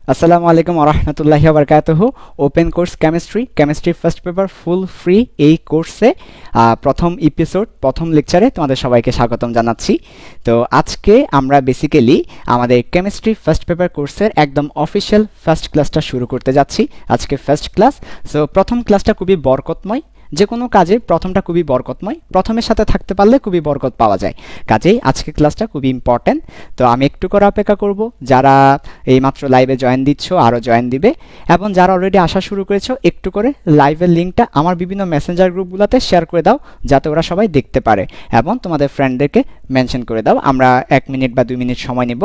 আসসালামু আলাইকুম ওরহমতুল্লাহি ওয়াবারাকাতুহু। Open course chemistry first paper full free এই কোর্সে প্রথম এপিসোড প্রথম লেকচারে তোমাদের সবাইকে স্বাগতম জানাচ্ছি। তো আজকে আমরা বেসিক্যালি আমাদের কেমিস্ট্রি ফার্স্ট পেপার কোর্সের একদম অফিসিয়াল ফার্স্ট ক্লাসটা শুরু করতে যাচ্ছি। আজকে ফার্স্ট ক্লাস। সো প্রথম ক্লাসটা খুবই বরকতময়, যে কোনো কাজে প্রথমটা খুবই বরকতময়, প্রথমের সাথে থাকতে পারলে খুবই বরকত পাওয়া যায়। কাজেই আজকের ক্লাসটা খুবই ইম্পর্ট্যান্ট। তো আমি একটু করে অপেক্ষা করব, যারা এইমাত্র লাইভে জয়েন দিচ্ছ আরও জয়েন দিবে, এবং যারা অলরেডি আসা শুরু করেছো একটু করে লাইভের লিঙ্কটা আমার বিভিন্ন মেসেঞ্জার গ্রুপগুলোতে শেয়ার করে দাও, যাতে ওরা সবাই দেখতে পারে, এবং তোমাদের ফ্রেন্ডদেরকে মেনশন করে দাও। আমরা 1 মিনিট বা 2 মিনিট সময় নেব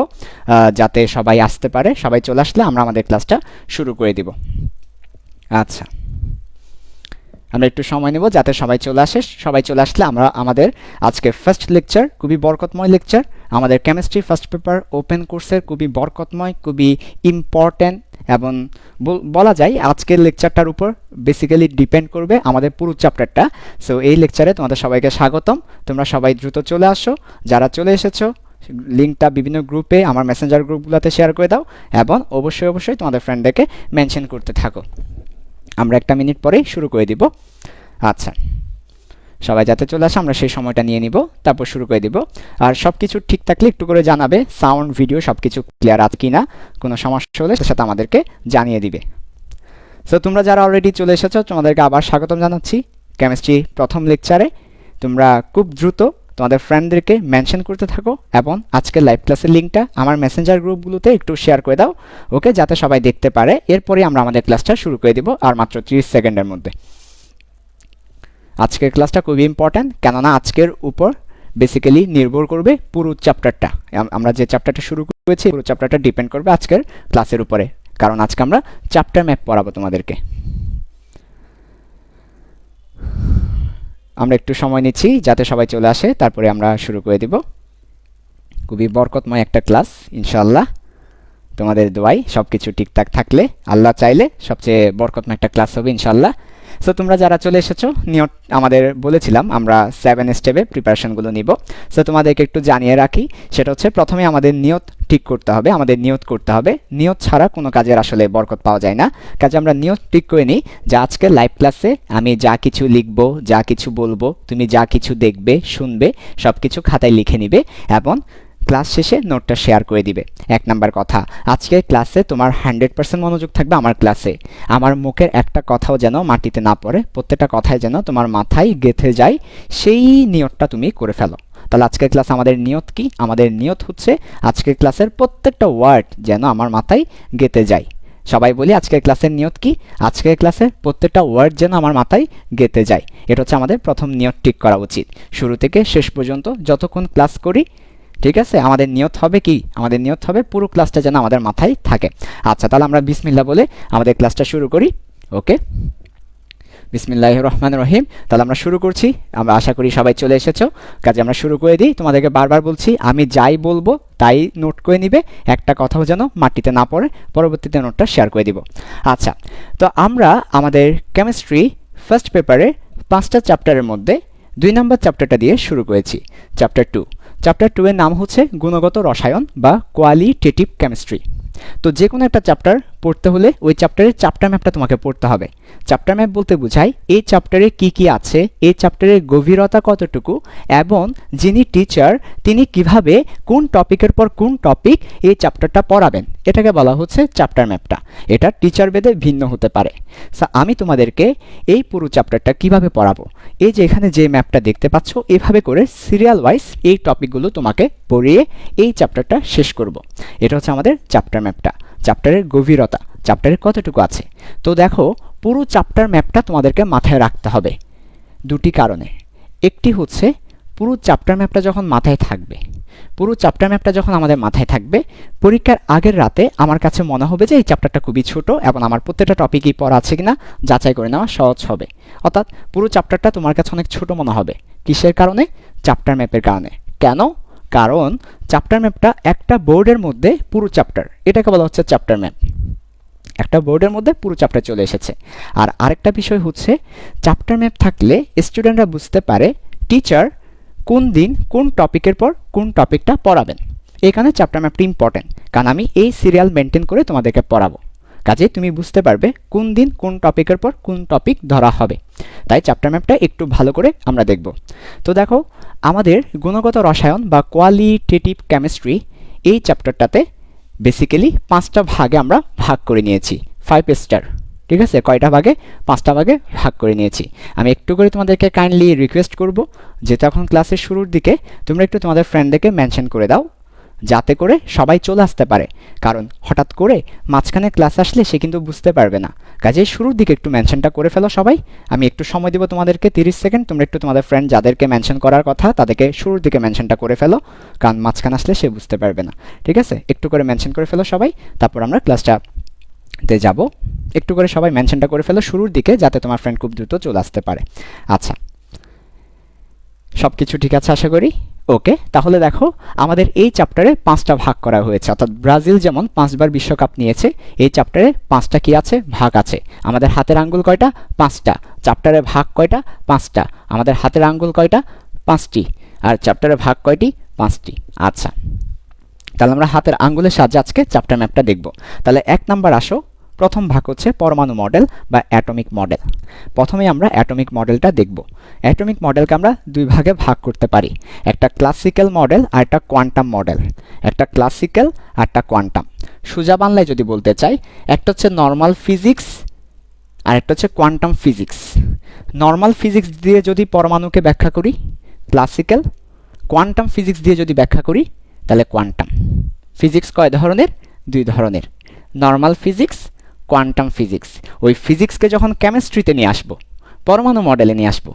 যাতে সবাই আসতে পারে। সবাই চলে আসলে আমরা আমাদের ক্লাসটা শুরু করে দিব। আচ্ছা, আমরা একটু সময় নেব যাতে সবাই চলে আসে। সবাই চলে আসলে আমরা আমাদের আজকে ফার্স্ট লেকচার, খুবই বরকতময় লেকচার, আমাদের কেমিস্ট্রি ফার্স্ট পেপার ওপেন কোর্সের খুবই বরকতময়, খুবই ইম্পর্ট্যান্ট, এবং বলা যায় আজকের লেকচারটার উপর বেসিক্যালি ডিপেন্ড করবে আমাদের পুরো চ্যাপ্টারটা। সো এই লেকচারে তোমাদের সবাইকে স্বাগতম। তোমরা সবাই দ্রুত চলে আসো, যারা চলে এসেছো লিঙ্কটা বিভিন্ন গ্রুপে আমার মেসেঞ্জার গ্রুপগুলোতে শেয়ার করে দাও, এবং অবশ্যই তোমাদের ফ্রেন্ডদেরকে মেনশন করতে থাকো। আমরা 1 মিনিট পরেই শুরু করে দিব। আচ্ছা, সবাই যাতে চলে আসে আমরা সেই সময়টা নিয়ে নিব, তারপর শুরু করে দিব। আর সব কিছু ঠিক থাকলে একটু করে জানাবে, সাউন্ড ভিডিও সব কিছু ক্লিয়ার আছে কিনা, কোনো সমস্যা হলে সেটা আমাদেরকে জানিয়ে দিবে। সো তোমরা যারা অলরেডি চলে এসেছো তোমাদেরকে আবার স্বাগতম জানাচ্ছি কেমিস্ট্রি প্রথম লেকচারে। তোমরা খুব দ্রুত তোমাদের ফ্রেন্ডদেরকে মেনশন করতে থাকো, এবং আজকের লাইভ ক্লাসের লিঙ্কটা আমার মেসেঞ্জার গ্রুপগুলোতে একটু শেয়ার করে দাও, ওকে, যাতে সবাই দেখতে পারে। এরপরে আমরা আমাদের ক্লাসটা শুরু করে দিব আর মাত্র 30 সেকেন্ডের মধ্যে। আজকের ক্লাসটা খুবই ইম্পর্ট্যান্ট, কেননা আজকের উপর বেসিক্যালি নির্ভর করবে পুরো চ্যাপ্টারটা। আমরা যে চ্যাপ্টারটা শুরু করেছি পুরো চ্যাপ্টারটা ডিপেন্ড করবে আজকের ক্লাসের উপরে, কারণ আজকে আমরা চ্যাপ্টার ম্যাপ পড়াবো তোমাদেরকে। আমরা একটু সময় নিচ্ছি যাতে সবাই চলে আসে, তারপরে আমরা শুরু করে দিব। খুবই বরকতময় একটা ক্লাস ইনশাআল্লাহ, তোমাদের দোয়াই সব কিছু ঠিকঠাক থাকলে, আল্লাহ চাইলে সবচেয়ে বরকতময় একটা ক্লাস হবে ইনশাআল্লাহ। সো তোমরা যারা চলে এসেছো, নিয়ত আমাদের বলেছিলাম আমরা 7 স্টেপে প্রিপারেশনগুলো নিব। সো তোমাদেরকে একটু জানিয়ে রাখি, সেটা হচ্ছে প্রথমে আমাদের নিয়ত ঠিক করতে হবে, আমাদের নিয়ত করতে হবে। নিয়ত ছাড়া কোনো কাজের আসলে বরকত পাওয়া যায় না। কাজে আমরা নিয়ত ঠিক করে নিই যে আজকে লাইভ ক্লাসে আমি যা কিছু লিখব, যা কিছু বলবো, তুমি যা কিছু দেখবে শুনবে সব কিছু খাতায় লিখে নিবে, এবং ক্লাস শেষে নোটটা শেয়ার করে দিবে। 1 নাম্বার কথা, আজকের ক্লাসে তোমার 100% মনোযোগ থাকবে আমার ক্লাসে। আমার মুখের একটা কথাও যেন মাটিতে না পড়ে, প্রত্যেকটা কথাই যেন তোমার মাথায় গেঁথে যায়, সেই নিয়তটা তুমি করে ফেলো। তাহলে আজকের ক্লাস আমাদের নিয়ত কি? আমাদের নিয়ত হচ্ছে আজকের ক্লাসের প্রত্যেকটা ওয়ার্ড যেন আমার মাথায় গেঁথে যায়। সবাই বলি আজকের ক্লাসের নিয়ত কি? আজকের ক্লাসের প্রত্যেকটা ওয়ার্ড যেন আমার মাথায় গেঁথে যায়। এটা হচ্ছে আমাদের প্রথম নিয়ত ঠিক করা উচিত। শুরু থেকে শেষ পর্যন্ত যতক্ষণ ক্লাস করি, ঠিক আছে, আমাদের নিয়ত হবে কি? আমাদের নিয়ত হবে পুরো ক্লাসটা যেন আমাদের মাথায় থাকে। আচ্ছা, তাহলে আমরা বিসমিল্লাহ বলে আমাদের ক্লাসটা শুরু করি। ওকে, বিসমিল্লাহির রহমানির রহিম। তাহলে আমরা শুরু করছি। আমরা আশা করি সবাই চলে এসেছো, কাজে আমরা শুরু করে দিই। তোমাদেরকে বারবার বলছি আমি যাই বলবো তাই নোট করে নিবে, একটা কথাও যেন মাটিতে না পড়ে, পরবর্তীতে নোটটা শেয়ার করে দিব। আচ্ছা, তো আমরা আমাদের কেমিস্ট্রি ফার্স্ট পেপারে 5টা চ্যাপ্টারের মধ্যে 2 নম্বর চ্যাপ্টারটা দিয়ে শুরু করেছি, চ্যাপ্টার 2। চ্যাপ্টার 2 এর নাম হচ্ছে গুণগত রসায়ন বা কোয়ালিটেটিভ কেমিস্ট্রি। তো যে কোনো একটা চ্যাপ্টার পড়তে হলে ওই চ্যাপ্টারের চ্যাপ্টার ম্যাপটা তোমাকে পড়তে হবে। চ্যাপ্টার ম্যাপ বলতে বোঝায় এই চ্যাপ্টারে কি কি আছে, এই চ্যাপ্টারের গভীরতা কতটুকু, এবং যিনি টিচার তিনি কিভাবে কোন টপিকের পর কোন টপিক এই চ্যাপ্টারটা পড়াবেন, এটাকে বলা হচ্ছে চ্যাপ্টার ম্যাপটা। এটা টিচার ভেদে ভিন্ন হতে পারে। আমি তোমাদেরকে এই পুরো চ্যাপ্টারটা কিভাবে পড়াবো, এই যে এখানে যে ম্যাপটা দেখতে পাচ্ছ, এভাবে করে সিরিয়াল ওয়াইজ এই টপিকগুলো তোমাকে পড়িয়ে এই চ্যাপ্টারটা শেষ করব। এটা হচ্ছে আমাদের চ্যাপ্টার ম্যাপটা, চ্যাপ্টারের গভীরতা, চ্যাপ্টারে কতটুকু আছে। তো দেখো, পুরো চ্যাপ্টার ম্যাপটা তোমাদেরকে মাথায় রাখতে হবে 2টি কারণে। একটি হচ্ছে পুরো চ্যাপ্টার ম্যাপটা যখন মাথায় থাকবে, পুরো চ্যাপ্টার ম্যাপটা যখন আমাদের মাথায় থাকবে, পরীক্ষার আগের রাতে আমার কাছে মনে হবে যে এই চ্যাপ্টারটা খুবই ছোট, এবং আমার প্রত্যেকটা টপিকই পড়া আছে কিনা যাচাই করে নেওয়া সহজ হবে। অর্থাৎ পুরো চ্যাপ্টারটা তোমার কাছে অনেক ছোট মনে হবে। কিসের কারণে? চ্যাপ্টার ম্যাপের কারণে। কেন? কারণ চ্যাপ্টার ম্যাপটা একটা বোর্ডের মধ্যে পুরো চ্যাপ্টার, এটাকে বলা হচ্ছে চ্যাপ্টার ম্যাপ। একটা বোর্ডের মধ্যে পুরো চ্যাপ্টার চলে এসেছে। আর আরেকটা বিষয় হচ্ছে, চ্যাপ্টার ম্যাপ থাকলে স্টুডেন্টরা বুঝতে পারে টিচার কোন দিন কোন টপিকের পর কোন টপিকটা পড়াবেন। এখানে চ্যাপ্টার ম্যাপটি ইম্পর্টেন্ট, কারণ আমি এই সিরিয়াল মেনটেন করে তোমাদেরকে পড়াবো। কাজেই তুমি বুঝতে পারবে কোন দিন কোন টপিকের পর কোন টপিক ধরা হবে। তাই চ্যাপ্টার ম্যাপটা একটু ভালো করে আমরা দেখব। তো দেখো, আমাদের গুণগত রসায়ন বা কোয়ালিটেটিভ কেমিস্ট্রি এই চ্যাপ্টারটাতে বেসিক্যালি 5টা ভাগে আমরা ভাগ করে নিয়েছি, 5 স্টার। ঠিক আছে, কয়টা ভাগে? 5টা ভাগে ভাগ করে নিয়েছি। আমি একটু করে তোমাদেরকে কাইন্ডলি রিকোয়েস্ট করব, যেহেতু এখন ক্লাসের শুরুর দিকে, তোমরা একটু তোমাদের ফ্রেন্ডদেরকে মেনশন করে দাও, যাতে করে সবাই চলে আসতে পারে। কারণ হঠাৎ করে মাঝখানে ক্লাস আসলে সে কিন্তু বুঝতে পারবে না। কাজেই শুরুর দিকে একটু মেনশনটা করে ফেলো সবাই। আমি একটু সময় দেবো তোমাদেরকে, 30 সেকেন্ড। তোমরা একটু তোমাদের ফ্রেন্ড যাদেরকে মেনশন করার কথা তাদেরকে শুরুর দিকে মেনশনটা করে ফেলো, কারণ মাঝখানে আসলে সে বুঝতে পারবে না। ঠিক আছে, একটু করে মেনশন করে ফেলো সবাই, তারপর আমরা ক্লাসটাতে যাব। একটু করে সবাই মেনশনটা করে ফেলো শুরুর দিকে, যাতে তোমার ফ্রেন্ড খুব দ্রুত চলে আসতে পারে। আচ্ছা, সব কিছু ঠিক আছে আশা করি? ওকে, তাহলে দেখো, আমাদের এই চ্যাপ্টারে 5টা ভাগ করা হয়েছে। অর্থাৎ ব্রাজিল যেমন 5বার বিশ্বকাপ নিয়েছে, এই চ্যাপ্টারে 5টা কি আছে? ভাগ আছে। আমাদের হাতের আঙ্গুল কয়টা? 5টা। চ্যাপ্টারে ভাগ কয়টা? 5টা। আমাদের হাতের আঙ্গুল কয়টা? 5টি। আর চ্যাপ্টারে ভাগ কয়টি? 5টি। আচ্ছা, তাহলে আমরা হাতের আঙ্গুলের সাহায্যে আজকে চ্যাপ্টার ম্যাপটা দেখব। তাহলে 1 নাম্বার আসো, প্রথম ভাগ হচ্ছে পরমাণু মডেল বা অ্যাটমিক মডেল। প্রথমে আমরা অ্যাটমিক মডেলটা দেখব। অ্যাটমিক মডেলকে আমরা 2 ভাগে ভাগ করতে পারি, একটা ক্লাসিক্যাল মডেল আর একটা কোয়ান্টাম মডেল। একটা ক্লাসিক্যাল আর একটা কোয়ান্টাম। সোজা বাংলায় যদি বলতে চাই, একটা হচ্ছে নর্মাল ফিজিক্স আর একটা হচ্ছে কোয়ান্টাম ফিজিক্স। নর্মাল ফিজিক্স দিয়ে যদি পরমাণুকে ব্যাখ্যা করি ক্লাসিক্যাল, কোয়ান্টাম ফিজিক্স দিয়ে যদি ব্যাখ্যা করি তাহলে কোয়ান্টাম। ফিজিক্স কয় ধরনের? 2 ধরনের, নর্মাল ফিজিক্স, কোয়ান্টাম ফিজিক্স। ওই ফিজিক্সকে যখন কেমিস্ট্রিতে নিয়ে আসবো, পরমাণু মডেলে নিয়ে আসবো,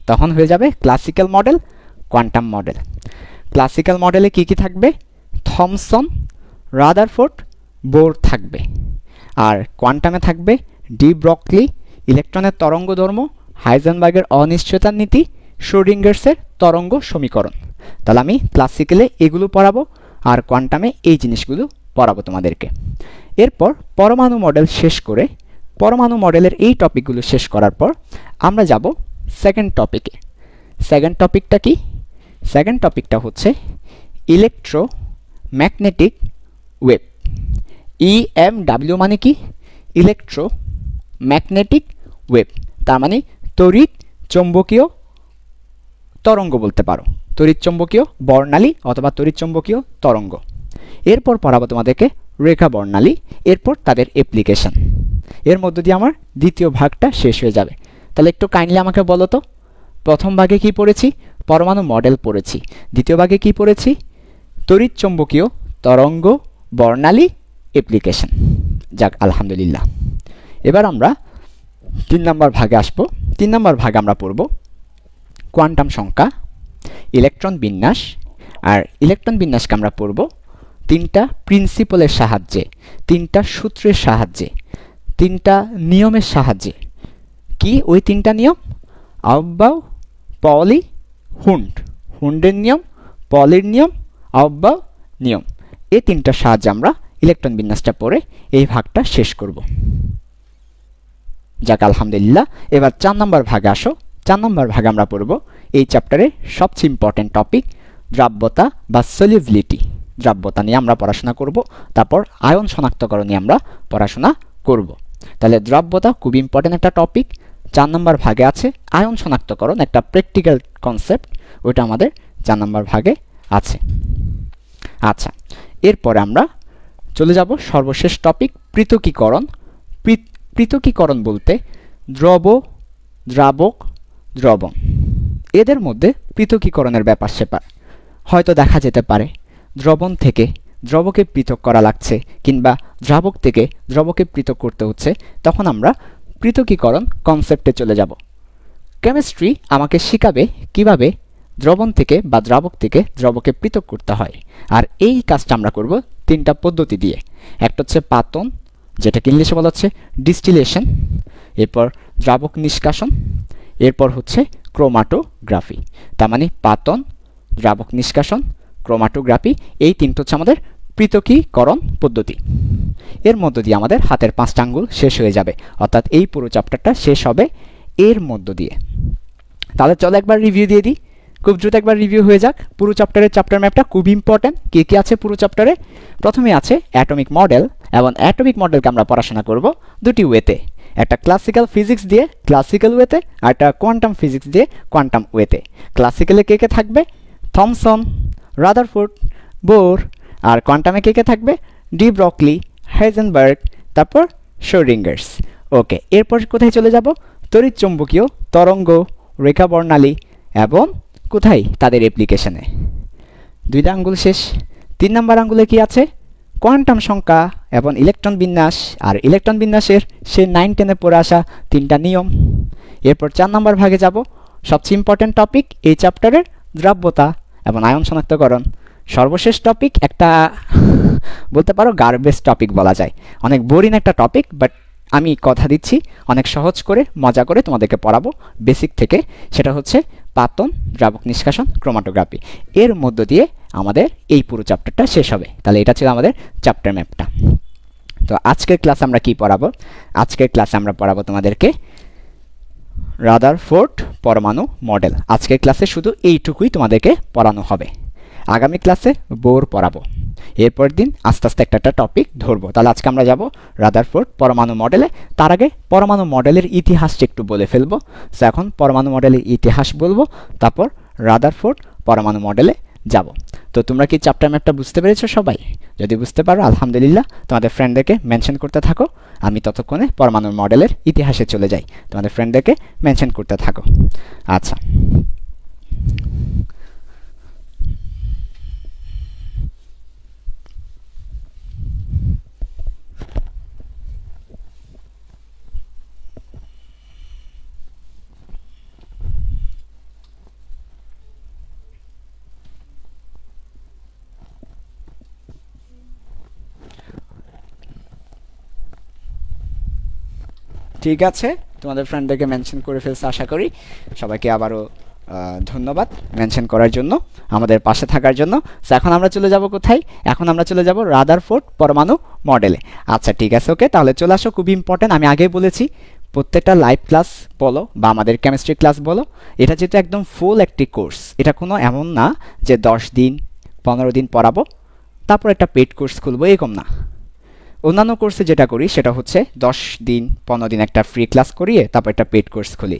তখন হয়ে যাবে classical model, quantum model. Classical মডেলে কি কি থাকবে? থমসন, রাদারফোর্ড, বোর থাকবে। আর কোয়ান্টামে থাকবে ডি ব্রগলি, ইলেকট্রনের তরঙ্গ ধর্ম, হাইজেনবার্গের অনিশ্চয়তার নীতি, শ্রোডিঙ্গার্সের তরঙ্গ সমীকরণ। তাহলে আমি ক্লাসিক্যালে এগুলো পড়াবো আর কোয়ান্টামে এই জিনিসগুলো পড়াবো তোমাদেরকে। এরপর পরমাণু মডেল শেষ করে, পরমাণু মডেলের এই টপিকগুলো শেষ করার পর আমরা যাব সেকেন্ড টপিকে। সেকেন্ড টপিকটা কি? সেকেন্ড টপিকটা হচ্ছে ইলেকট্রোম্যাগনেটিক ওয়েভ। EMW মানে কি? ইলেকট্রোম্যাগনেটিক ওয়েভ, তার মানে তড়িৎ চৌম্বকীয় তরঙ্গ বলতে পারো, তড়িৎ চৌম্বকীয় বর্ণালী অথবা তড়িৎ চৌম্বকীয় তরঙ্গ। এরপর পড়াবো তোমাদেরকে রেখা বর্ণালী, এরপর তাদের অ্যাপ্লিকেশন। এর মধ্য দিয়ে আমার দ্বিতীয় ভাগটা শেষ হয়ে যাবে। তাহলে একটু কাইন্ডলি আমাকে বলো তো, প্রথম ভাগে কি পড়েছি? পরমাণু মডেল পড়েছি। দ্বিতীয় ভাগে কি পড়েছি? তড়িৎ চৌম্বকীয় তরঙ্গ, বর্ণালী, অ্যাপ্লিকেশন। যাক, আলহামদুলিল্লাহ। এবার আমরা 3 নম্বর ভাগে আসব। 3 নম্বর ভাগে আমরা পড়ব কোয়ান্টাম সংখ্যা, ইলেকট্রন বিন্যাস। আর ইলেকট্রন বিন্যাসকে আমরা পড়ব 3টা প্রিন্সিপলের সাহায্যে, 3টা সূত্রের সাহায্যে, 3টা নিয়মের সাহায্যে। কি ওই 3টা নিয়ম? আউবাউ, পলি, হুন্ড। হুন্ডের নিয়ম, পলির নিয়ম, আউবাউ নিয়ম। এই 3টার সাহায্যে আমরা ইলেকট্রন বিন্যাসটা পড়ে এই ভাগটা শেষ করব। যাক, আলহামদুলিল্লাহ। এবার 4 নম্বর ভাগে আসো। 4 নম্বর ভাগে আমরা পড়ব এই চ্যাপ্টারের সবচেয়ে ইম্পর্টেন্ট টপিক, দ্রাব্যতা বা সলিবিলিটি। দ্রাব্যতা নিয়ে আমরা পড়াশোনা করব, তারপর আয়ন শনাক্তকরণ নিয়ে আমরা পড়াশোনা করব। তাহলে দ্রাব্যতা খুব ইম্পর্টেন্ট একটা টপিক। 4 নম্বর ভাগে আছে আয়ন শনাক্তকরণ, একটা প্র্যাকটিক্যাল কনসেপ্ট, ওইটা আমাদের 4 নম্বর ভাগে আছে। আচ্ছা, এরপরে আমরা চলে যাব সর্বশেষ টপিক, পৃথকীকরণ। পৃথকীকরণ বলতে দ্রব, দ্রাবক, দ্রবণ, এদের মধ্যে পৃথকীকরণের ব্যাপার স্যাপার হয়তো দেখা যেতে পারে। দ্রবণ থেকে দ্রবকে পৃথক করা লাগছে, কিংবা দ্রাবক থেকে দ্রবকে পৃথক করতে হচ্ছে, তখন আমরা পৃথকীকরণ কনসেপ্টে চলে যাব। কেমিস্ট্রি আমাকে শেখাবে কিভাবে দ্রবণ থেকে বা দ্রাবক থেকে দ্রবকে পৃথক করতে হয়। আর এই কাজটা আমরা করব 3টা পদ্ধতি দিয়ে। একটা হচ্ছে পাতন, যেটাকে ইংলিশে বলা হচ্ছে ডিস্টিলেশন, এরপর দ্রাবক নিষ্কাশন, এরপর হচ্ছে ক্রোমাটোগ্রাফি। তার মানে পাতন, দ্রাবক নিষ্কাশন, ক্রোমাটোগ্রাফি, এই 3টা হচ্ছে আমাদের পৃথকীকরণ পদ্ধতি। এর মধ্য দিয়ে আমাদের হাতের 5টা আঙ্গুল শেষ হয়ে যাবে, অর্থাৎ এই পুরো চ্যাপ্টারটা শেষ হবে এর মধ্য দিয়ে। তাহলে চলো একবার রিভিউ দিয়ে দিই, খুব দ্রুত একবার রিভিউ হয়ে যাক। পুরো চ্যাপ্টারের চ্যাপ্টার ম্যাপটা খুব ইম্পর্টেন্ট। কী কী আছে পুরো চ্যাপ্টারে? প্রথমে আছে অ্যাটমিক মডেল, এবং অ্যাটমিক মডেলকে আমরা পড়াশোনা করব দুটি ওয়েতে, একটা ক্লাসিক্যাল ফিজিক্স দিয়ে ক্লাসিক্যাল ওয়েতে, আর একটা কোয়ান্টাম ফিজিক্স দিয়ে কোয়ান্টাম ওয়েতে। ক্লাসিক্যালে কে কে থাকবে? Thomson, Rutherford, Bohr. আর কোয়ান্টামে কে কে থাকবে? ডি ব্রকলি, হাইজেনবার্গ, তারপর শোরিঙ্গার্স। ওকে, এরপর কোথায় চলে যাব? তড়িৎচুম্বকীয় তরঙ্গ, রেখা বর্ণালী, এবং কোথায়? তাদের অ্যাপ্লিকেশনে। 2টা আঙ্গুল শেষ। 3 নম্বর আঙ্গুলে কি আছে? কোয়ান্টাম সংখ্যা এবং ইলেকট্রন বিন্যাস, আর ইলেকট্রন বিন্যাসের সে 9-10-এ পড়ে আসা 3টা নিয়ম। এরপর 4 নম্বর ভাগে যাব, সবচেয়ে ইম্পর্টেন্ট টপিক এই চ্যাপ্টারের দ্রব্যতা এবং আয়ন শনাক্তকরণ। সর্বশেষ টপিক একটা বলতে পারো গার্বেজ টপিক বলা যায়, অনেক বোরিং একটা টপিক, বাট আমি কথা দিচ্ছি অনেক সহজ করে মজা করে তোমাদেরকে পড়াবো বেসিক থেকে। সেটা হচ্ছে পাতন, দ্রাবক নিষ্কাশন, ক্রোমাটোগ্রাফি। এর মধ্য দিয়ে আমাদের এই পুরো চ্যাপ্টারটা শেষ হবে। তাহলে এটা ছিল আমাদের চ্যাপ্টার ম্যাপটা। তো আজকের ক্লাস আমরা কি পড়াবো? আজকের ক্লাসে আমরা পড়াবো তোমাদেরকে রাদারফোর্ড পরমাণু মডেল। আজকের ক্লাসে শুধু এইটুকুই তোমাদেরকে পড়ানো হবে। আগামী ক্লাসে বোর পড়াবো। এরপর দিন আস্তে আস্তে একটা টপিক ধরবো। তাহলে আজকে আমরা যাব রাদারফোর্ড পরমাণু মডেলে। তার আগে পরমাণু মডেলের ইতিহাসটা একটু বলে ফেলবো। সো এখন পরমাণু মডেলের ইতিহাস বলবো, তারপর রাদারফোর্ড পরমাণু মডেলে যাব। তো তোমরা কি চ্যাপ্টার ম্যাপটা বুঝতে পেরেছো সবাই? যদি বুঝতে পারো আলহামদুলিল্লাহ, তোমাদের ফ্রেন্ডদেরকে মেনশন করতে থাকো। আমি ততক্ষণে পরমাণু মডেলের ইতিহাসে চলে যাই। তোমাদের ফ্রেন্ডদেরকে মেনশন করতে থাকো। আচ্ছা, ঠিক আছে, তোমাদের ফ্রেন্ডদেরকে মেনশন করে ফেলছে আশা করি। সবাইকে আবারও ধন্যবাদ মেনশন করার জন্য, আমাদের পাশে থাকার জন্য। সো এখন আমরা চলে যাব কোথায়? এখন আমরা চলে যাব রাদারফোর্ড পরমাণু মডেলে। আচ্ছা ঠিক আছে, ওকে, তাহলে চলে আসো। খুবই ইম্পর্টেন্ট, আমি আগেই বলেছি প্রত্যেকটা লাইভ ক্লাস বলো বা আমাদের কেমিস্ট্রি ক্লাস বলো, এটা যেহেতু একদম ফুল একটি কোর্স, এটা কোনো এমন না যে 10 দিন 15 দিন পড়াবো তারপর একটা পেড কোর্স খুলবো, এরকম না। অন্যান্য কোর্সে যেটা করি সেটা হচ্ছে 10 দিন 15 দিন একটা ফ্রি ক্লাস করিয়ে তারপর একটা পেড কোর্স খুলি।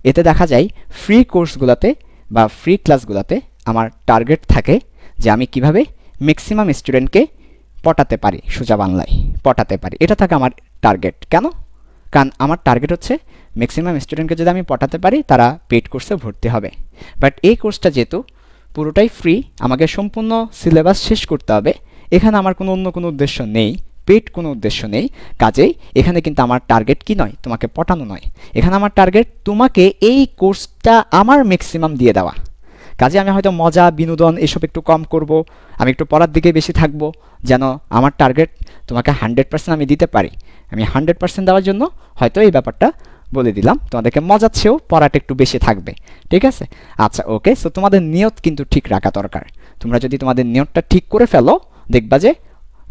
এতে দেখা যায় ফ্রি কোর্সগুলোতে বা ফ্রি ক্লাসগুলোতে আমার টার্গেট থাকে যে আমি কিভাবে ম্যাক্সিমাম স্টুডেন্টকে পটাতে পারি, সোজা বাংলায় পটাতে পারি। এটা থাকে আমার টার্গেট। কেন? কারণ আমার টার্গেট হচ্ছে ম্যাক্সিমাম স্টুডেন্টকে যদি আমি পটাতে পারি তারা পেড কোর্সে ভর্তি হবে। বাট এই কোর্সটা যেহেতু পুরোটাই ফ্রি, আমাকে সম্পূর্ণ সিলেবাস শেষ করতে হবে। এখানে আমার অন্য কোনো উদ্দেশ্য নেই, পেড কোনো উদ্দেশ্য নেই। কাজেই এখানে কিন্তু আমার টার্গেট কি নয়, তোমাকে পটানো নয়। এখানে আমার টার্গেট তোমাকে এই কোর্সটা আমার ম্যাক্সিমাম দিয়ে দেওয়া। কাজে আমি হয়তো মজা বিনোদন এসব একটু কম করব, আমি একটু পড়ার দিকে বেশি থাকব, যেন আমার টার্গেট তোমাকে 100% আমি দিতে পারি। আমি 100% দেওয়ার জন্য হয়তো এই ব্যাপারটা বলে দিলাম। তোমাদেরকে মজার চেয়েও পড়াটা একটু বেশি থাকবে, ঠিক আছে? আচ্ছা ওকে, সো তোমাদের নিয়ত কিন্তু ঠিক রাখা দরকার। তোমরা যদি তোমাদের নিয়তটা ঠিক করে ফেলো, দেখবা যে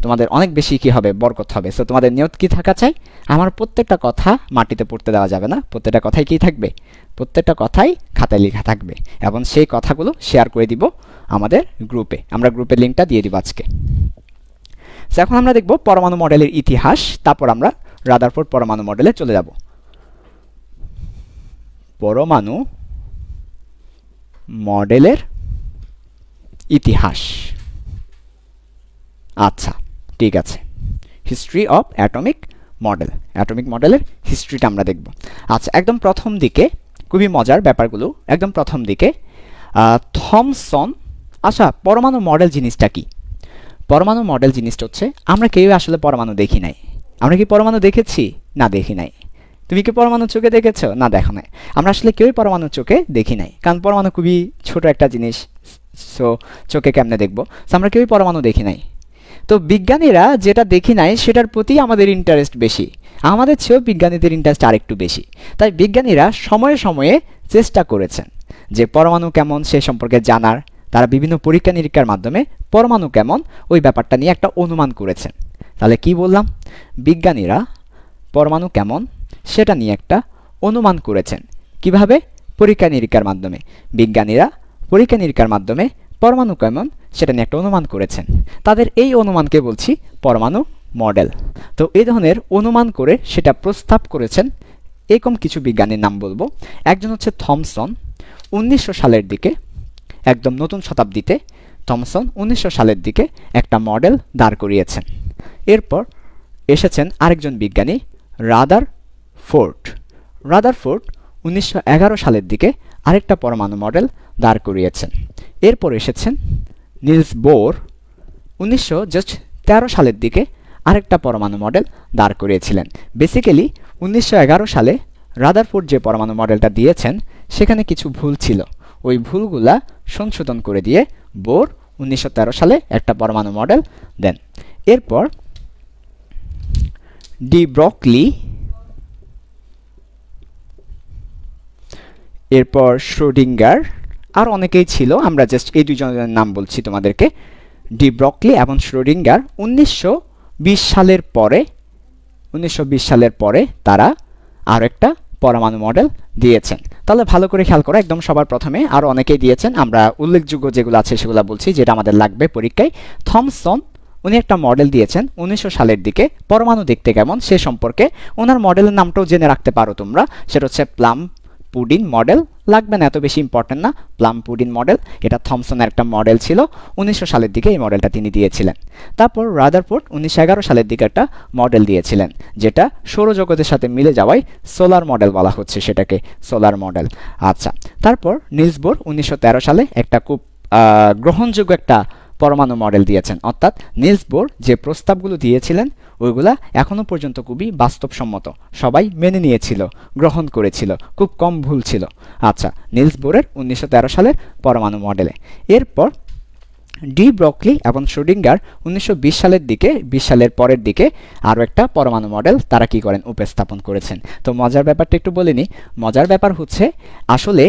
তোমাদের অনেক বেশি কি হবে, বরকত হবে। সো তোমাদের নিয়ত কি থাকা চাই? আমার প্রত্যেকটা কথা মাটিতে পড়তে দেওয়া যাবে না। প্রত্যেকটা কথাই কি থাকবে? প্রত্যেকটা কথাই খাতায় লেখা থাকবে, এবং সেই কথাগুলো শেয়ার করে দিব আমাদের গ্রুপে। আমরা গ্রুপের লিঙ্কটা দিয়ে দিব আজকে। সো এখন আমরা দেখব পরমাণু মডেলের ইতিহাস, তারপর আমরা রাদারফোর্ড পরমাণু মডেলে চলে যাব। পরমাণু মডেলের ইতিহাস। আচ্ছা ঠিক আছে, history of atomic model. Atomic মডেলের হিস্ট্রিটা আমরা দেখব। আচ্ছা, একদম প্রথম দিকে খুবই মজার ব্যাপারগুলো। একদম প্রথম দিকে থমসন। আচ্ছা, পরমাণু মডেল জিনিসটা কি? পরমাণু মডেল জিনিসটা হচ্ছে, আমরা কেউ আসলে পরমাণু দেখি নাই। আমরা কি পরমাণু দেখেছি? না, দেখি নাই। তুমি কি পরমাণু চোখে দেখেছো? না, দেখো নাই। আমরা আসলে কেউই পরমাণু চোখে দেখি নাই, কারণ পরমাণু খুবই ছোট একটা জিনিস। সো চোখে কেমনে দেখবো? আমরা কেউই পরমাণু দেখি নাই। তো বিজ্ঞানীরা যেটা দেখি নাই সেটার প্রতি আমাদের ইন্টারেস্ট বেশি, আমাদের চেয়েও বিজ্ঞানীদের ইন্টারেস্ট আরেকটু বেশি। তাই বিজ্ঞানীরা সময়ে সময়ে চেষ্টা করেছেন যে পরমাণু কেমন সে সম্পর্কে জানার। তারা বিভিন্ন পরীক্ষা নিরীক্ষার মাধ্যমে পরমাণু কেমন ওই ব্যাপারটা নিয়ে একটা অনুমান করেছেন। তাহলে কি বললাম? বিজ্ঞানীরা পরমাণু কেমন সেটা নিয়ে একটা অনুমান করেছেন। কিভাবে? পরীক্ষা নিরীক্ষার মাধ্যমে। বিজ্ঞানীরা পরীক্ষা নিরীক্ষার মাধ্যমে পরমাণু কেমন সেটা নিয়ে একটা অনুমান করেছেন। তাদের এই অনুমানকে বলছি পরমাণু মডেল। তো এই ধরনের অনুমান করে সেটা প্রস্তাব করেছেন এরকম কিছু বিজ্ঞানীর নাম বলবো। একজন হচ্ছে থমসন, 1900 সালের দিকে, একদম নতুন শতাব্দীতে থমসন 1900 সালের দিকে একটা মডেল দাঁড় করিয়েছেন। এরপর এসেছেন আরেকজন বিজ্ঞানী রাদারফোর্ড। রাদারফোর্ড 1911 সালের দিকে আরেকটা পরমাণু মডেল দাঁড় করিয়েছেন। এরপর এসেছেন নিলস বোর, 1913 সালের দিকে আরেকটা পরমাণু মডেল দাঁড় করিয়েছিলেন। বেসিক্যালি 1911 সালে রাদারফোর্ড যে পরমাণু মডেলটা দিয়েছেন সেখানে কিছু ভুল ছিল, ওই ভুলগুলা সংশোধন করে দিয়ে বোর 1913 সালে একটা পরমাণু মডেল দেন। এরপর ডি ব্রকলি, এরপর শ্রোডিঙ্গার, আর অনেকেই ছিল, আমরা জাস্ট এই দুজনের নাম বলছি তোমাদেরকে। ডি ব্রকলি এবং শ্রোডিঙ্গার 1920 সালের পরে তারা আরও একটা পরমাণু মডেল দিয়েছেন। তাহলে ভালো করে খেয়াল করো, একদম সবার প্রথমে আরও অনেকেই দিয়েছেন, আমরা উল্লেখযোগ্য যেগুলো আছে সেগুলো বলছি যেটা আমাদের লাগবে পরীক্ষায়। থমসন উনি একটা মডেল দিয়েছেন 1900 সালের দিকে, পরমাণু দেখতে কেমন সে সম্পর্কে। ওনার মডেলের নামটাও জেনে রাখতে পারো তোমরা, সেটা হচ্ছে প্লাম পুডিং মডেল। লাগবে না, এত বেশি ইম্পর্টেন্ট না। প্লাম পুডিং মডেল, এটা থমসনের একটা মডেল ছিল, 1900 সালের দিকে এই মডেলটা তিনি দিয়েছিলেন। তারপর রাদারফোর্ড 1911 সালের দিকে একটা মডেল দিয়েছিলেন, যেটা সৌরজগতের সাথে মিলে যাওয়ায় সোলার মডেল বলা হচ্ছে, সেটাকে সোলার মডেল। আচ্ছা, তারপর নিলস বোর 1913 সালে একটা খুব গ্রহণযোগ্য একটা পরমাণু মডেল দিয়েছেন। অর্থাৎ নিলস বোর যে প্রস্তাবগুলো দিয়েছিলেন ওইগুলা এখনো পর্যন্ত খুবই বাস্তবসম্মত, সবাই মেনে নিয়েছিল, গ্রহণ করেছিল, খুব কম ভুল ছিল। আচ্ছা, নিলস বোরের 1913 সালের পরমাণু মডেলে। এরপর ডি ব্রকলি এবং শ্রোডিঙ্গার 1920 সালের দিকে, 20 সালের পরের দিকে আরও একটা পরমাণু মডেল তারা কি করেন, উপস্থাপন করেছেন। তো মজার ব্যাপারটা একটু বলে নিই। মজার ব্যাপার হচ্ছে আসলে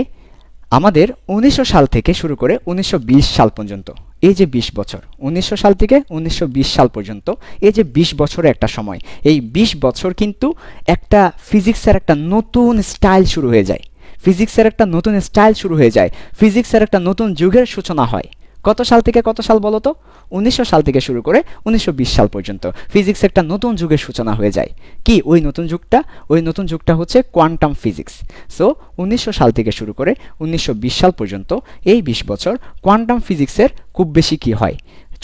আমাদের 1900 সাল থেকে শুরু করে 1920 সাল পর্যন্ত, এই যে 20 বছর, 1900 সাল থেকে 1920 সাল পর্যন্ত এই যে 20 বছরের একটা সময়, এই 20 বছর কিন্তু একটা ফিজিক্সের একটা নতুন স্টাইল শুরু হয়ে যায়। ফিজিক্সের একটা নতুন স্টাইল শুরু হয়ে যায়, ফিজিক্সের একটা নতুন যুগের সূচনা হয়। কত সাল থেকে কত সাল বলো তো? 1900 সাল থেকে শুরু করে 1920 সাল পর্যন্ত ফিজিক্স একটা নতুন যুগের সূচনা হয়ে যায়। কি ওই নতুন যুগটা? ওই নতুন যুগটা হচ্ছে কোয়ান্টাম ফিজিক্স। সো 1900 সাল থেকে শুরু করে 1920 সাল পর্যন্ত এই 20 বছর কোয়ান্টাম ফিজিক্সের খুব বেশি কি হয়,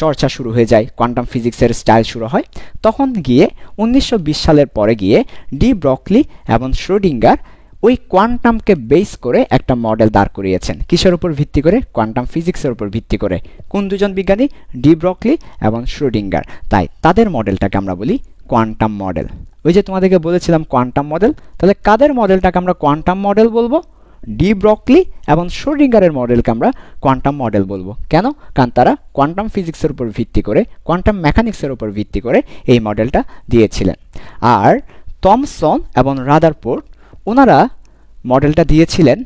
চর্চা শুরু হয়ে যায়, কোয়ান্টাম ফিজিক্সের স্টাইল শুরু হয়। তখন গিয়ে 1920 সালের পরে গিয়ে ডি ব্রকলি এবং শ্রোডিঙ্গার ওই কোয়ান্টামকে বেস করে একটা মডেল দাঁড় করিয়েছেন। কিসের উপর ভিত্তি করে? কোয়ান্টাম ফিজিক্সের উপর ভিত্তি করে। কোন দুজন বিজ্ঞানী? ডি ব্রকলি এবং শ্রোডিঙ্গার। তাই তাদের মডেলটাকে আমরা বলি কোয়ান্টাম মডেল। ওই যে তোমাদেরকে বলেছিলাম কোয়ান্টাম মডেল, তাহলে কাদের মডেলটাকে আমরা কোয়ান্টাম মডেল বলবো? ডি ব্রকলি এবং শ্রোডিঙ্গারের মডেলকে আমরা কোয়ান্টাম মডেল বলবো। কেন? কারণ তারা কোয়ান্টাম ফিজিক্সের উপর ভিত্তি করে, কোয়ান্টাম মেকানিক্সের উপর ভিত্তি করে এই মডেলটা দিয়েছিলেন। আর থমসন এবং রাদারফোর্ড ওনারা মডেলটা দিয়েছিলেন,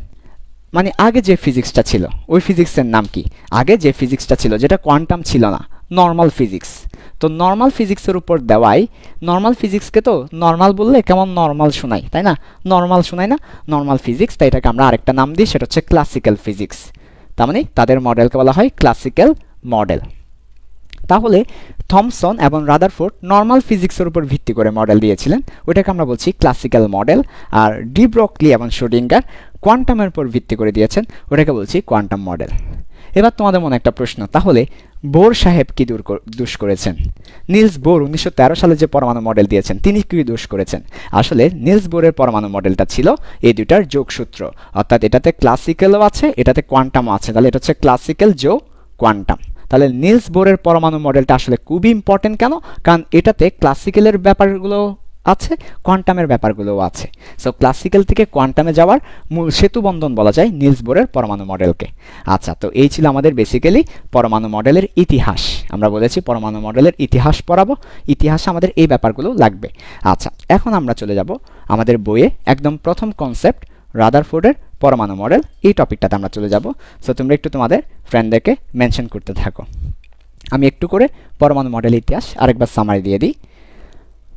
মানে আগে যে ফিজিক্সটা ছিল ওই ফিজিক্সের নাম কি? আগে যে ফিজিক্সটা ছিল যেটা কোয়ান্টাম ছিল না, নর্মাল ফিজিক্স। তো নর্মাল ফিজিক্সের উপর দেওয়াই, নর্মাল ফিজিক্সকে তো নর্মাল বললে কেমন নর্মাল শোনাই, তাই না? নর্মাল শোনায় না, নর্মাল ফিজিক্স। তাই এটাকে আমরা আরেকটা নাম দিই, সেটা হচ্ছে ক্লাসিক্যাল ফিজিক্স। তার মানে তাদের মডেলকে বলা হয় ক্লাসিক্যাল মডেল। তাহলে থমসন এবং রাদারফোর্ড নর্মাল ফিজিক্সের উপর ভিত্তি করে মডেল দিয়েছিলেন, ওইটাকে আমরা বলছি ক্লাসিক্যাল মডেল। আর ডি ব্রকলি এবং শ্রোডিঙ্গার কোয়ান্টামের উপর ভিত্তি করে দিয়েছেন, ওটাকে বলছি কোয়ান্টাম মডেল। এবার তোমাদের মনে একটা প্রশ্ন, তাহলে বোর সাহেব কি দোষ করেছেন? নিলস বোর 1913 সালে যে পরমাণু মডেল দিয়েছেন তিনি কি দোষ করেছেন? আসলে নিলস বোরের পরমাণু মডেলটা ছিল এই দুইটার যোগসূত্র, অর্থাৎ এটাতে ক্লাসিক্যালও আছে, এটাতে কোয়ান্টামও আছে। তাহলে এটা হচ্ছে ক্লাসিক্যাল যোগ কোয়ান্টাম। তাহলে নিলস বোরের পরমাণু মডেলটা আসলে খুবই ইম্পর্টেন্ট। কেন? কারণ এটাতে ক্লাসিক্যালের ব্যাপারগুলো আছে, কোয়ান্টামের ব্যাপারগুলোও আছে। সো ক্লাসিক্যাল থেকে কোয়ান্টামে যাওয়ার মূল সেতু বন্ধন বলা যায় নিলস বোরের পরমাণু মডেলকে। আচ্ছা, তো এই ছিল আমাদের বেসিক্যালি পরমাণু মডেলের ইতিহাস। আমরা বলেছি পরমাণু মডেলের ইতিহাস পড়াবো, ইতিহাসে আমাদের এই ব্যাপারগুলো লাগবে। আচ্ছা, এখন আমরা চলে যাব আমাদের বইয়ে একদম প্রথম কনসেপ্ট রাদারফোর্ডের পরমাণু মডেল, এই টপিকটাতে আমরা চলে যাব। সো তোমরা একটু তোমাদের ফ্রেন্ডদেরকে মেনশন করতে থাকো। আমি একটু করে পরমাণু মডেল ইতিহাস আরেকবার সামারি দিয়ে দিই।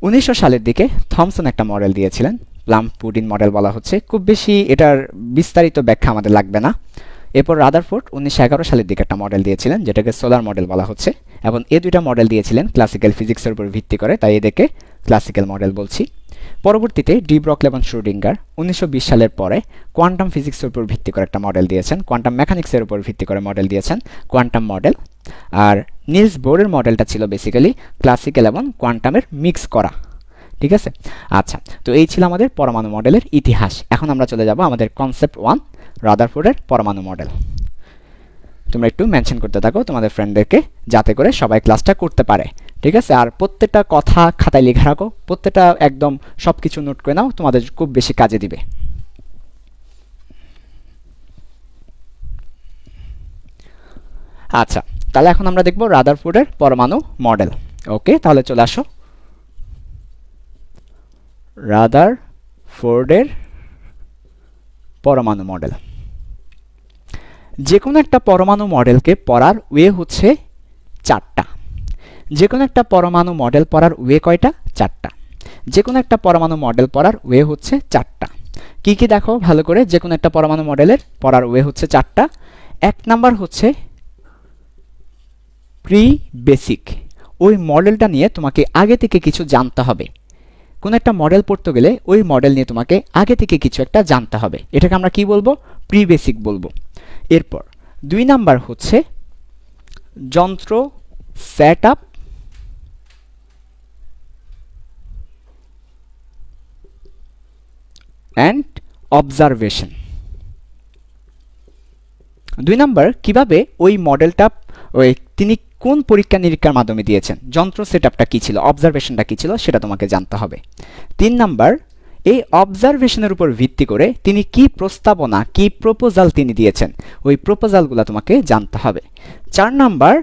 1900 সালের দিকে থমসন একটা মডেল দিয়েছিলেন, প্লাম পুডিং মডেল বলা হচ্ছে। খুব বেশি এটার বিস্তারিত ব্যাখ্যা আমাদের লাগবে না। এরপর রাদারফোর্ড 1911 সালের দিকে একটা মডেল দিয়েছিলেন, যেটাকে সোলার মডেল বলা হচ্ছে, এবং এই দুইটা মডেল দিয়েছিলেন ক্লাসিক্যাল ফিজিক্সের উপর ভিত্তি করে, তাই এদেরকে ক্লাসিক্যাল মডেল বলছি। পরবর্তীতে ডি ব্রকলি এবং শ্রোডিঙ্গার 1920 সালের পরে কোয়ান্টাম ফিজিক্সের উপর ভিত্তি করে একটা মডেল দিয়েছেন, কোয়ান্টাম মেকানিক্সের উপর ভিত্তি করে মডেল দিয়েছেন, কোয়ান্টাম মডেল। আর নিলস বোরের মডেলটা ছিল বেসিক্যালি ক্লাসিক্যাল এবং কোয়ান্টামের মিক্স করা। ঠিক আছে, আচ্ছা, তো এই ছিল আমাদের পরমাণু মডেলের ইতিহাস। এখন আমরা চলে যাব আমাদের কনসেপ্ট 1, রাদারফোর্ডের পরমাণু মডেল। তোমরা একটু মেনশন করতে থাকো তোমাদের ফ্রেন্ডদেরকে, যাতে করে সবাই ক্লাসটা করতে পারে। ঠিক আছে, আর প্রত্যেকটা কথা খাতায় লিখে রাখো, প্রত্যেকটা একদম সব কিছু নোট করে নাও, তোমাদের খুব বেশি কাজে দিবে। আচ্ছা, তাহলে এখন আমরা দেখব রাদারফোর্ডের পরমাণু মডেল। ওকে, তাহলে চলে আসো রাদারফোর্ডের পরমাণু মডেল। যে কোনো একটা পরমাণু মডেলকে পড়ার ওয়ে হচ্ছে 4টা। যে কোনো একটা পরমাণু মডেল পড়ার ওয়ে কয়টা? 4টা। যে কোনো একটা পরমাণু মডেল পড়ার ওয়ে হচ্ছে 4টা। কি কি দেখো ভালো করে, যে কোনো একটা পরমাণু মডেলের পড়ার ওয়ে হচ্ছে 4টা। 1 নাম্বার হচ্ছে প্রি বেসিক। ওই মডেলটা নিয়ে তোমাকে আগে থেকে কিছু জানতে হবে। কোনো একটা মডেল পড়তে গেলে ওই মডেল নিয়ে তোমাকে আগে থেকে কিছু একটা জানতে হবে, এটাকে আমরা কি বলবো? প্রি বেসিক বলবো। এরপর 2 নাম্বার হচ্ছে যন্ত্র set up and observation. 2 number কিভাবে ওই মডেলটা তিনি কোন পরীক্ষা নিরীক্ষার মাধ্যমে দিয়েছেন, যন্ত্র সেটআপটা কি ছিল, অবজারভেশনটা কি ছিল, সেটা তোমাকে জানতে হবে। 3 নাম্বার এই অবজারভেশনের উপর ভিত্তি করে তিনি কি প্রস্তাবনা, কি প্রপোজাল তিনি দিয়েছেন, ওই প্রপোজালগুলো তোমাকে জানতে হবে। 4 নাম্বার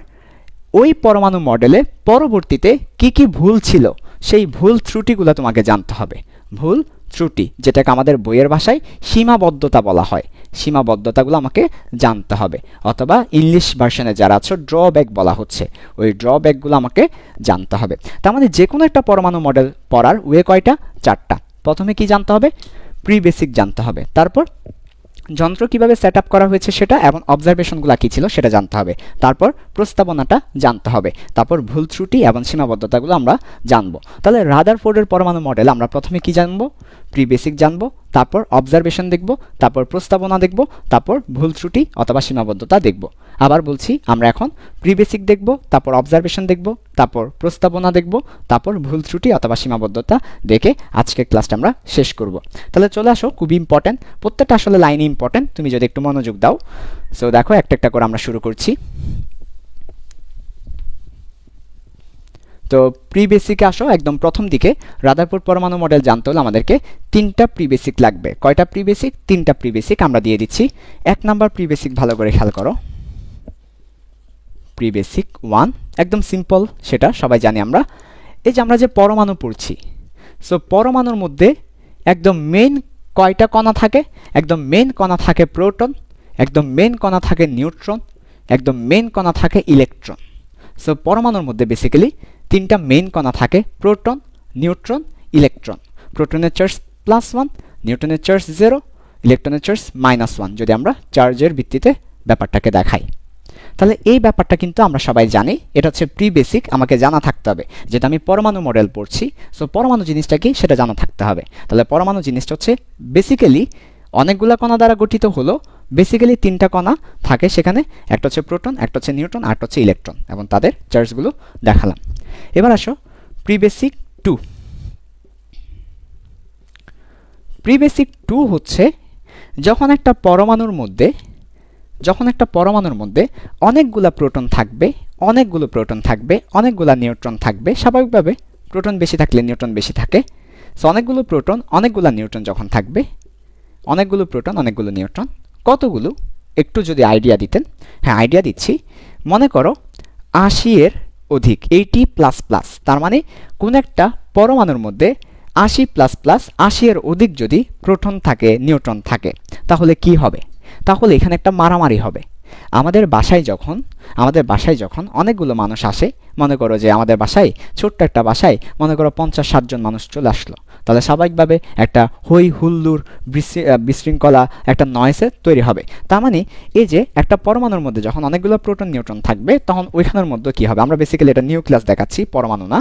ওই পরমাণু মডেলে পরবর্তীতে কি কি ভুল ছিল, সেই ভুল ত্রুটিগুলো তোমাকে জানতে হবে। ভুল ত্রুটি, যেটাকে আমাদের বইয়ের ভাষায় সীমাবদ্ধতা বলা হয়, সীমাবদ্ধতাগুলো আমাকে জানতে হবে, অথবা ইংলিশ ভার্সনে যারা আছো ড্রব্যাক বলা হচ্ছে, ওই ড্রব্যাকগুলো আমাকে জানতে হবে। তার মানে যে কোনো একটা পরমাণু মডেল পড়ার ওয়ে কয়টা? 4টা। প্রথমে কি জানতে হবে? প্রি বেসিক জানতে হবে, তারপর যন্ত্র কিভাবে সেট আপ করা হয়েছে সেটা, এবং অবজারভেশনগুলো কী ছিল সেটা জানতে হবে, তারপর প্রস্তাবনাটা জানতে হবে, তারপর ভুল ত্রুটি এবং সীমাবদ্ধতাগুলো আমরা জানবো। তাহলে রাদারফোর্ডের পরমাণু মডেল আমরা প্রথমে কি জানবো? প্রি বেসিক জানবো, তারপর অবজারভেশন দেখব, তারপর প্রস্তাবনা দেখব, তারপর ভুল ত্রুটি অথবা সীমাবদ্ধতা দেখব। আবার বলছি, আমরা এখন প্রি বেসিক দেখব, তারপর অবজারভেশন দেখব, তারপর প্রস্তাবনা দেখব, তারপর ভুল ত্রুটি অথবা সীমাবদ্ধতা দেখে আজকের ক্লাসটা আমরা শেষ করব। তাহলে চলে আসো, খুবই ইম্পর্টেন্ট, প্রত্যেকটা আসলে লাইন ইম্পর্টেন্ট, তুমি যদি একটু মনোযোগ দাও। সো দেখো, একটা একটা করে আমরা শুরু করছি। তো প্রি বেসিকে আসো, একদম প্রথম দিকে রাদারফোর্ড পরমাণু মডেল জানতে হলে আমাদেরকে 3টা প্রি বেসিক লাগবে। কয়টা প্রি বেসিক? 3টা প্রি বেসিক আমরা দিয়ে দিচ্ছি। 1 নাম্বার প্রি বেসিক ভালো করে খেয়াল করো, প্রি বেসিক 1, একদম সিম্পল, সেটা সবাই জানি আমরা। এই যে আমরা যে পরমাণু পড়ছি, সো পরমাণুর মধ্যে একদম মেইন কয়টা কণা থাকে? একদম মেইন কণা থাকে প্রোটন, একদম মেইন কণা থাকে নিউট্রন, একদম মেইন কণা থাকে ইলেকট্রন। সো পরমাণুর মধ্যে বেসিক্যালি 3টা মেইন কণা থাকে, প্রোটন, নিউট্রন, ইলেকট্রন। প্রোটনের চার্জ +1, নিউট্রনের চার্জ 0, ইলেকট্রনের চার্জ -1, যদি আমরা চার্জের ভিত্তিতে ব্যাপারটাকে দেখাই। তাহলে এই ব্যাপারটা কিন্তু আমরা সবাই জানি, এটা হচ্ছে প্রি বেসিক, আমাকে জানা থাকতে হবে, যেটা আমি পরমাণু মডেল পড়ছি। সো পরমাণু জিনিসটা কি সেটা জানা থাকতে হবে। তাহলে পরমাণু জিনিসটা হচ্ছে বেসিক্যালি অনেকগুলা কণা দ্বারা গঠিত হলো, বেসিক্যালি 3টা কণা থাকে সেখানে, একটা হচ্ছে প্রোটন, একটা হচ্ছে নিউট্রন, আর একটা হচ্ছে ইলেকট্রন, এবং তাদের চার্জগুলো দেখালাম। এবার আসো প্রি বেসিক 2। প্রি বেসিক 2 হচ্ছে যখন একটা পরমাণুর মধ্যে অনেকগুলা প্রোটন থাকবে, অনেকগুলা নিউট্রন থাকবে। স্বাভাবিকভাবে প্রোটন বেশি থাকলে নিউট্রন বেশি থাকে। সো অনেকগুলো প্রোটন, অনেকগুলা নিউট্রন যখন থাকবে, অনেকগুলো প্রোটন, অনেকগুলো নিউট্রন, কতগুলো একটু যদি আইডিয়া দিতেন। হ্যাঁ, আইডিয়া দিচ্ছি। মনে করো 80 এর অধিক, 80++, তার মানে কোন একটা পরমাণুর মধ্যে 80++, 80 এর অধিক যদি প্রোটন থাকে, নিউট্রন থাকে, তাহলে কি হবে? তাহলে এখানে একটা মারামারি হবে। আমাদের বাসায় যখন আমাদের বাসায় যখন অনেকগুলো মানুষ আসে, মনে করো যে আমাদের বাসায় ছোট্ট একটা বাসায় মনে করো 50-60 জন মানুষ চলে আসলো, তাহলে স্বাভাবিকভাবে একটা হই হুল্লোড় বিশৃঙ্খলা একটা নয়েসের তৈরি হবে। তার মানে এই যে একটা পরমাণুর মধ্যে যখন অনেকগুলো প্রোটন নিউট্রন থাকবে তখন ওইখানের মধ্যে কি হবে, আমরা বেসিক্যালি এটা নিউক্লিয়াস দেখাচ্ছি, পরমাণু না,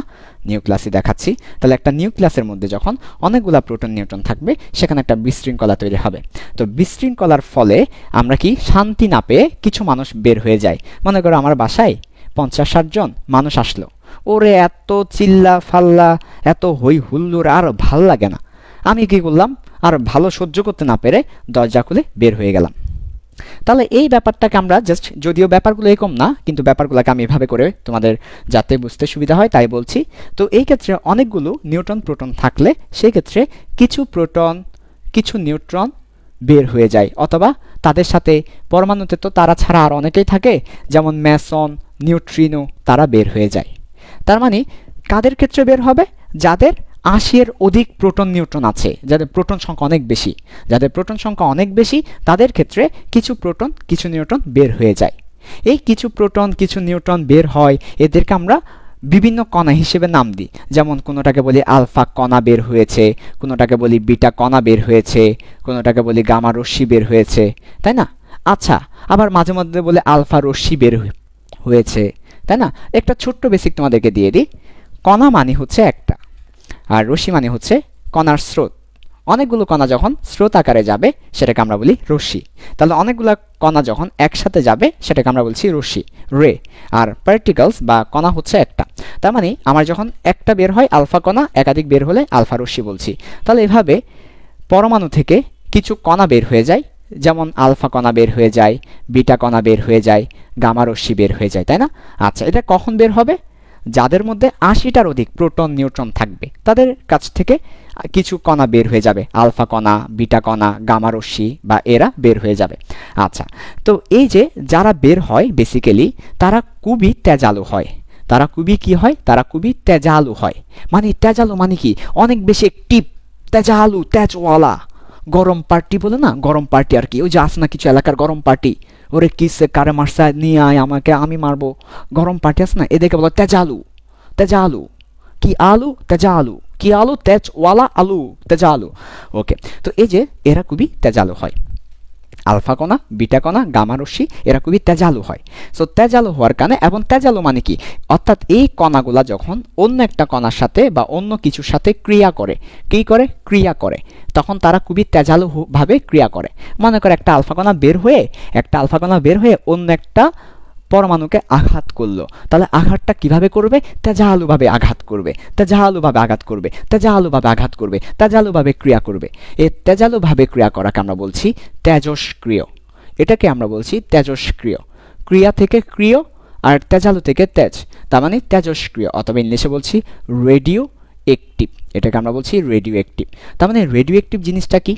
নিউক্লিয়াসই দেখাচ্ছি। তাহলে একটা নিউক্লিয়াসের মধ্যে যখন অনেকগুলো প্রোটন নিউট্রন থাকবে সেখানে একটা বিশৃঙ্খলা তৈরি হবে। তো বিশৃঙ্খলার ফলে আমরা কি শান্তি না পেয়ে কিছু মানুষ বের হয়ে যায়। মনে করো আমার বাসায় 50-60 জন মানুষ আসলো, ওরে এত চিল্লা ফাল্লা, এত হই হুল্লোড় আর ভাল লাগে না। আমি কি করলাম, আর ভালো সহ্য করতে না পেরে দরজা খুলে বের হয়ে গেলাম। তাহলে এই ব্যাপারটাকে আমরা জাস্ট, যদিও ব্যাপারগুলো এরকম না, কিন্তু ব্যাপারগুলোকে আমি এভাবে করে তোমাদের যাতে বুঝতে সুবিধা হয় তাই বলছি। তো এই ক্ষেত্রে অনেকগুলো নিউট্রন প্রোটন থাকলে সেই ক্ষেত্রে কিছু প্রোটন কিছু নিউট্রন বের হয়ে যায়, অথবা তাদের সাথে পরমাণুতে তো তারা ছাড়া আর অনেকেই থাকে, যেমন ম্যাসন, নিউট্রিনো, তারা বের হয়ে যায়। তার মানে কাদের ক্ষেত্রে বের হবে, যাদের 80-এর অধিক প্রোটন নিউট্রন আছে, যাদের প্রোটন সংখ্যা অনেক বেশি, যাদের প্রোটন সংখ্যা অনেক বেশি তাদের ক্ষেত্রে কিছু প্রোটন কিছু নিউট্রন বের হয়ে যায়। এই কিছু প্রোটন কিছু নিউট্রন বের হয়, এদেরকে আমরা বিভিন্ন কণা হিসেবে নাম দিই। যেমন কোনোটাকে বলি আলফা কণা বের হয়েছে, কোনোটাকে বলি বিটা কণা বের হয়েছে, কোনোটাকে বলি গামা রশ্মি বের হয়েছে, তাই না? আচ্ছা, আবার মাঝে মধ্যে বলে আলফা রশ্মি বের হয়েছে, তাই না? একটা ছোট্ট বেসিক তোমাদেরকে দিয়ে দিই। কণা মানে হচ্ছে একটা, আর রশ্মি মানে হচ্ছে কণার স্রোত। অনেকগুলো কণা যখন স্রোত আকারে যাবে সেটাকে আমরা বলি রশ্মি। তাহলে অনেকগুলো কণা যখন একসাথে যাবে সেটাকে আমরা বলছি রশ্মি, রে। আর পার্টিকলস বা কণা হচ্ছে একটা। তার মানে আমার যখন একটা বের হয় আলফা কণা, একাধিক বের হলে আলফা রশ্মি বলছি। তাহলে এভাবে পরমাণু থেকে কিছু কণা বের হয়ে যায়, যেমন আলফা কণা বের হয়ে যায়, বিটা কণা বের হয়ে যায়, গামা রশ্মি বের হয়ে যায়, তাই না? আচ্ছা, এটা কখন বের হবে? যাদের মধ্যে 80টার অধিক প্রোটন নিউট্রন থাকবে তাদের কাছ থেকে কিছু কণা বের হয়ে যাবে, আলফা কণা, বিটা কণা, গামা রশ্মি বা এরা বের হয়ে যাবে। আচ্ছা, তো এই যে যারা বের হয় বেসিক্যালি তারা খুবই তেজালু হয়। তারা খুবই কি হয়, তারা খুবই তেজালু হয়। মানে তেজালু মানে কি, অনেক বেশি টিপ, তেজালু, তেজওয়ালা। গরম পার্টি বলে না, গরম পার্টি আর কি, ওই যে আছে না কিছু এলাকার গরম পার্টি, ওরে কিসে কারে মারসা নিয়ে আয় আমাকে, আমি মারবো, গরম পার্টি আছে না, এদেরকে বলো তেজালু। তেজালু কি আলু, তেজালু কি আলু, তেজওয়ালা আলু, তেজালু। ওকে, তো এই যে এরা খুবই তেজালু হয়। আলফা কণা, বিটা কণা, গামা রশ্মি এরা খুবই তেজালু হয়। সো তেজালু হওয়ার কারণে, এবং তেজালু মানে কি, অর্থাৎ এই কণাগুলা যখন অন্য একটা কণার সাথে বা অন্য কিছুর সাথে ক্রিয়া করে, কি করে, ক্রিয়া করে, তখন তারা খুবই তেজালু ভাবে ক্রিয়া করে। মনে করে একটা আলফা কণা বের হয়ে অন্য একটা পরমাণুকে আঘাত করলো, তাহলে আঘাতটা কিভাবে করবে, তেজালুভাবে আঘাত করবে, তেজালুভাবে আঘাত করবে, তেজালুভাবে আঘাত করবে, তেজালুভাবে ক্রিয়া করবে। এই তেজালুভাবে ক্রিয়া করাকে আমরা বলছি তেজস্ক্রিয়। এটাকে আমরা বলছি তেজস্ক্রিয়। ক্রিয়া থেকে ক্রিয় আর তেজালু থেকে তেজ, তার মানে তেজস্ক্রিয়, অথবা ইংলিশে বলছি রেডিও অ্যাক্টিভ। এটাকে আমরা বলছি রেডিও অ্যাক্টিভ। তার মানে রেডিও অ্যাক্টিভ জিনিসটা কি,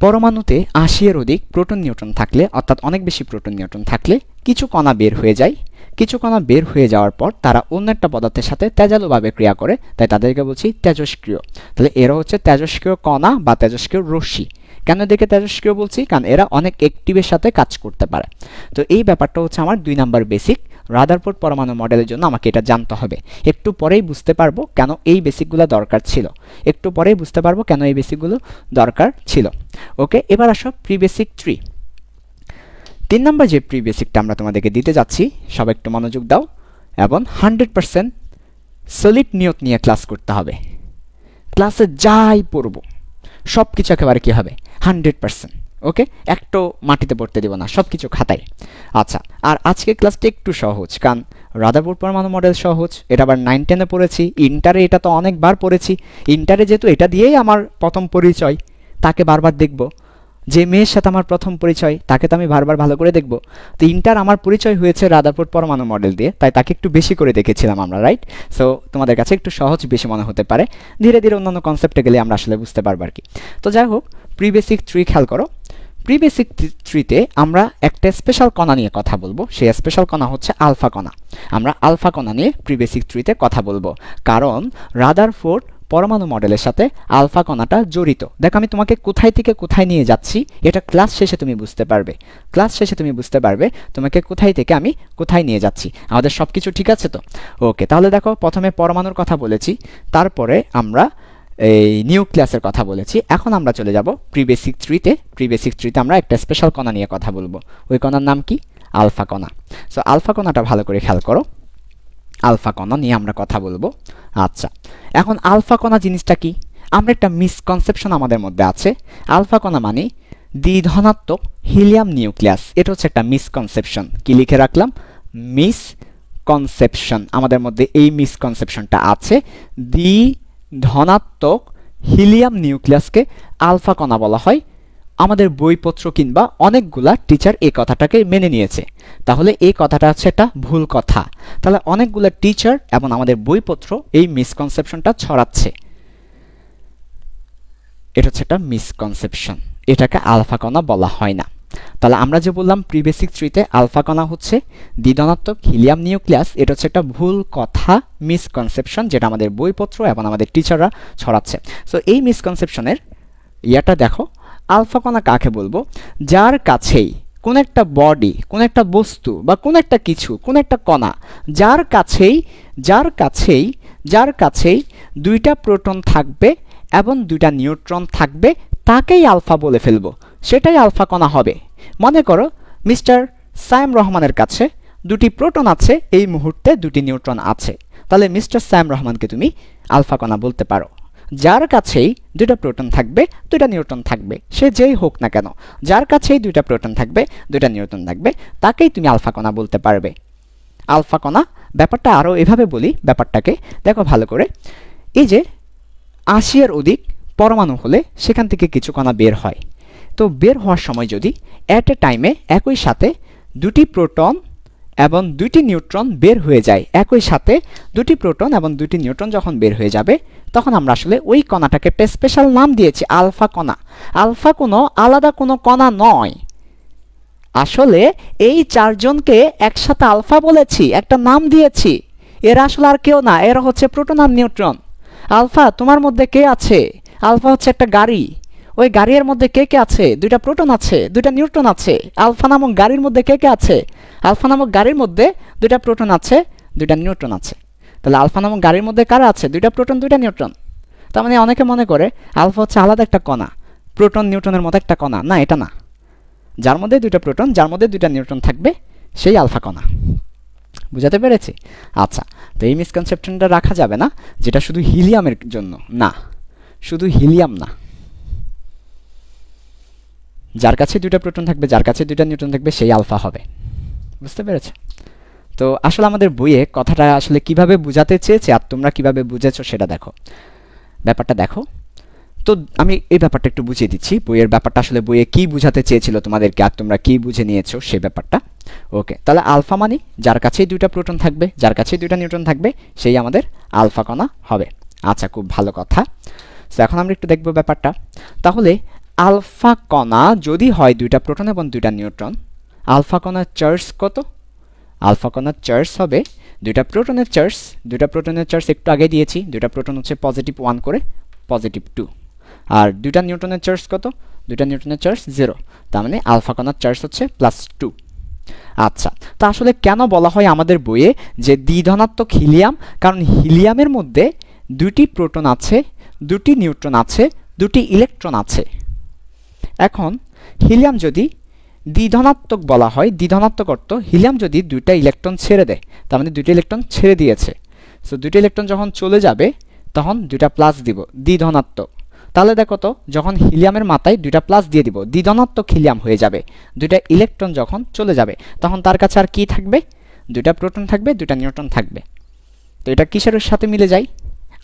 পরমাণুতে 80-এর অধিক প্রোটন নিউট্রন থাকলে, অর্থাৎ অনেক বেশি প্রোটন নিউট্রন থাকলে কিছু কণা বের হয়ে যায়। কিছু কণা বের হয়ে যাওয়ার পর তারা অন্য একটা পদার্থের সাথে তেজালুভাবে ক্রিয়া করে, তাই তাদেরকে বলছি তেজস্ক্রিয়। তাহলে এরা হচ্ছে তেজস্ক্রিয় কণা বা তেজস্ক্রিয় রশ্মি। কেন এদেরকে তেজস্ক্রিয় বলছি, কারণ এরা অনেক অ্যাক্টিভের সাথে কাজ করতে পারে। তো এই ব্যাপারটা হচ্ছে আমার 2 নাম্বার বেসিক। রাদারফোর্ড পরমাণু মডেলের জন্য আমাকে এটা জানতে হবে। একটু পরেই বুঝতে পারবো কেন এই বেসিকগুলো দরকার ছিল। ওকে, এবার আসো প্রি বেসিক 3। 3 নাম্বার যে প্রি বেসিকটা আমরা তোমাদেরকে দিতে যাচ্ছি, সবাই একটু মনোযোগ দাও এবং 100% সলিড নিয়ত নিয়ে ক্লাস করতে হবে। ক্লাসে যাই পড়বো সব কিছু একেবারে কি হবে, 100%। ওকে, একটু মাটিতে পড়তে দিব না, সব কিছু খাতায়। আচ্ছা, আর আজকে ক্লাসটা একটু সহজ, কারণ রাদারফোর্ড পরমাণু মডেল সহজ, এটা আবার 9-10-এ পড়েছি, ইন্টারে এটা তো অনেকবার পড়েছি। ইন্টারে যেহেতু এটা দিয়েই আমার প্রথম পরিচয়, তাকে বারবার দেখব। যে মেয়ের সাথে আমার প্রথম পরিচয় তাকে তো আমি বারবার ভালো করে দেখব। তো ইন্টার আমার পরিচয় হয়েছে রাদারফোর্ড পরমাণু মডেল দিয়ে, তাই তাকে একটু বেশি করে দেখেছিলাম আমরা, রাইট? সো তোমাদের কাছে একটু সহজ বেশি মনে হতে পারে, ধীরে ধীরে অন্যান্য কনসেপ্টে গেলে আমরা আসলে বুঝতে পারবো আর কি। তো যাই হোক, প্রি বেসিক 3 খেয়াল করো। প্রি বেসিক 3-তে আমরা একটা স্পেশাল কণা নিয়ে কথা বলবো, সেই স্পেশাল কণা হচ্ছে আলফা কণা। আমরা আলফা কণা নিয়ে প্রি বেসিক 3-তে কথা বলবো, কারণ রাদারফোর্ড পরমাণু মডেলের সাথে আলফা কণাটা জড়িত। দেখো আমি তোমাকে কোথায় থেকে কোথায় নিয়ে যাচ্ছি এটা ক্লাস শেষে তুমি বুঝতে পারবে। ক্লাস শেষে তুমি বুঝতে পারবে তোমাকে কোথায় থেকে আমি কোথায় নিয়ে যাচ্ছি। আমাদের সব কিছু ঠিক আছে তো? ওকে, তাহলে দেখো প্রথমে পরমাণুর কথা বলেছি, তারপরে আমরা এই নিউক্লিয়াসের কথা বলেছি। এখন আমরা চলে যাব প্রিবেসিক ট্রিতে। প্রিবেসিক ট্রিতে আমরা একটা স্পেশাল কণা নিয়ে কথা বলবো। ওই কণার নাম কি? আলফা কণা। সো আলফা কণাটা ভালো করে খেয়াল করো। আলফা কণা নিয়ে আমরা কথা বলবো। আচ্ছা, এখন আলফা কণা জিনিসটা কি? আমরা একটা মিসকনসেপশন আমাদের মধ্যে আছে। আলফা কণা মানে দ্বিধনাত্মক হিলিয়াম নিউক্লিয়াস। এটা হচ্ছে একটা মিসকনসেপশন। কি লিখে রাখলাম? মিসকনসেপশন। আমাদের মধ্যে এই মিসকনসেপশনটা আছে। দ্বিধনাত্মক হিলিয়াম নিউক্লিয়াসকে আলফা কণা বলা হয়। আমাদের বইপত্র কিংবা অনেকগুলা টিচার এই কথাটাকে মেনে নিয়েছে। তাহলে এই কথাটা হচ্ছে একটা ভুল কথা। তাহলে অনেকগুলো টিচার এবং আমাদের বইপত্র এই মিসকনসেপশনটা ছড়াচ্ছে। এটা হচ্ছে একটা মিসকনসেপশন, এটাকে আলফা কণা বলা হয় না। তাহলে আমরা যে বললাম প্রিবেসিক ট্রিতে আলফা কণা হচ্ছে দ্বিধনাত্মক হিলিয়াম নিউক্লিয়াস, এটা হচ্ছে একটা ভুল কথা, মিসকনসেপশন, যেটা আমাদের বইপত্র এবং আমাদের টিচাররা ছড়াচ্ছে। সো এই মিসকনসেপশনের ইয়াটা দেখো, আলফা কণা কাকে বলবো? যার কাছেই কোন একটা বডি, কোন একটা বস্তু বা কোন একটা কিছু, কোন একটা কণা, যার কাছেই দুইটা প্রোটন থাকবে এবং দুইটা নিউট্রন থাকবে, তাকেই আলফা বলে ফেলবো, সেটাই আলফা কণা হবে। মনে করো মিস্টার সায়েম রহমানের কাছে দুটি প্রোটন আছে, এই মুহূর্তে দুটি নিউট্রন আছে, তাহলে মিস্টার সায়েম রহমানকে তুমি আলফা কণা বলতে পারো। যার কাছেই দুইটা প্রোটন থাকবে, দুইটা নিউট্রন থাকবে, সে যেই হোক না কেন, যার কাছেই দুইটা প্রোটন থাকবে, দুইটা নিউট্রন থাকবে, তাকেই তুমি আলফা কণা বলতে পারবে। আলফা কণা ব্যাপারটা আরও এভাবে বলি, ব্যাপারটাকে দেখো ভালো করে। এই যে ৮০ এর অধিক পরমাণু হলে সেখান থেকে কিছু কণা বের হয়। তো বের হওয়ার সময় যদি অ্যাট এ টাইমে একই সাথে দুটি প্রোটন এবং দুইটি নিউট্রন বের হয়ে যায়, একই সাথে দুটি প্রোটন এবং দুটি নিউট্রন যখন বের হয়ে যাবে, তখন আমরা আসলে ওই কণাটাকে একটা স্পেশাল নাম দিয়েছি আলফা কণা। আলফা কোনো আলাদা কোনো কণা নয়, আসলে এই চারজনকে একসাথে আলফা বলেছি, একটা নাম দিয়েছি। এরা আসলে আর কেউ না, এরা হচ্ছে প্রোটন আর নিউট্রন। আলফা তোমার মধ্যে কে আছে? আলফা হচ্ছে একটা গাড়ি, ওই গাড়ির মধ্যে কে কে আছে? দুইটা প্রোটন আছে, দুইটা নিউট্রন আছে। আলফা নামক গাড়ির মধ্যে কে কে আছে? আলফা নামক গাড়ির মধ্যে দুইটা প্রোটন আছে, দুইটা নিউট্রন আছে। তাহলে আলফা নামক গাড়ির মধ্যে কারা আছে? দুইটা প্রোটন, দুইটা নিউট্রন। তার মানে অনেকে মনে করে আলফা হচ্ছে আলাদা একটা কণা, প্রোটন নিউট্রনের মতো একটা কণা। না, এটা না। যার মধ্যে দুইটা প্রোটন, যার মধ্যে দুইটা নিউট্রন থাকবে, সেই আলফা কণা। বুঝাতে পেরেছি? আচ্ছা, তো এই মিসকনসেপশনটা রাখা যাবে না যেটা শুধু হিলিয়ামের জন্য না, শুধু হিলিয়াম না, যার কাছে দুইটা প্রোটন থাকবে, যার কাছে দুইটা নিউট্রন থাকবে, সেই আলফা হবে। বুঝতে পেরেছো? তো আসলে আমাদের বইয়ে কথাটা আসলে কিভাবে বুঝাতে চেয়েছে আর তোমরা কিভাবে বুঝেছো সেটা দেখো, ব্যাপারটা দেখো। তো আমি এই ব্যাপারটা একটু বুঝিয়ে দিচ্ছি, বইয়ের ব্যাপারটা আসলে বইয়ে কি বুঝাতে চেয়েছিল তোমাদেরকে আর তোমরা কি বুঝে নিয়েছো সেই ব্যাপারটা। ওকে, তাহলে আলফা মানে যার কাছেই দুইটা প্রোটন থাকবে, যার কাছেই দুইটা নিউট্রন থাকবে, সেই আমাদের আলফা কণা হবে। আচ্ছা, খুব ভালো কথা। তো এখন আমরা একটু দেখব ব্যাপারটা। তাহলে আলফা কণা যদি হয় দুইটা প্রোটন এবং দুইটা নিউট্রন, আলফা কণার চার্জ কত? আলফা কণার চার্জ হবে দুইটা প্রোটনের চার্জ, দুইটা প্রোটনের চার্জ একটু আগে দিয়েছি, দুইটা প্রোটন হচ্ছে +1 করে +2, আর দুইটা নিউট্রনের চার্জ কত? দুইটা নিউট্রনের চার্জ 0, তার মানে আলফা কণার চার্জ হচ্ছে +2। আচ্ছা, তা আসলে কেন বলা হয় আমাদের বইয়ে যে দ্বিধনাত্মক হিলিয়াম? কারণ হিলিয়ামের মধ্যে দুইটি প্রোটন আছে, দুটি নিউট্রন আছে, দুটি ইলেকট্রন আছে। এখন হিলিয়াম যদি দ্বিধনাত্মক বলা হয়, দ্বিধনাত্মক অর্থ হিলিয়াম যদি দুইটা ইলেকট্রন ছেড়ে দেয়, তার মানে দুইটা ইলেকট্রন ছেড়ে দিয়েছে। সো দুইটা ইলেকট্রন যখন চলে যাবে তখন দুইটা প্লাস দিব, দ্বিধনাত্মক। তাহলে দেখো তো, যখন হিলিয়ামের মাথায় দুইটা প্লাস দিয়ে দিব, দ্বিধনাত্মক হিলিয়াম হয়ে যাবে। দুইটা ইলেকট্রন যখন চলে যাবে তখন তার কাছে আর কি থাকবে? দুইটা প্রোটন থাকবে, দুইটা নিউট্রন থাকবে। তো এটা কিসের সাথে মিলে যায়?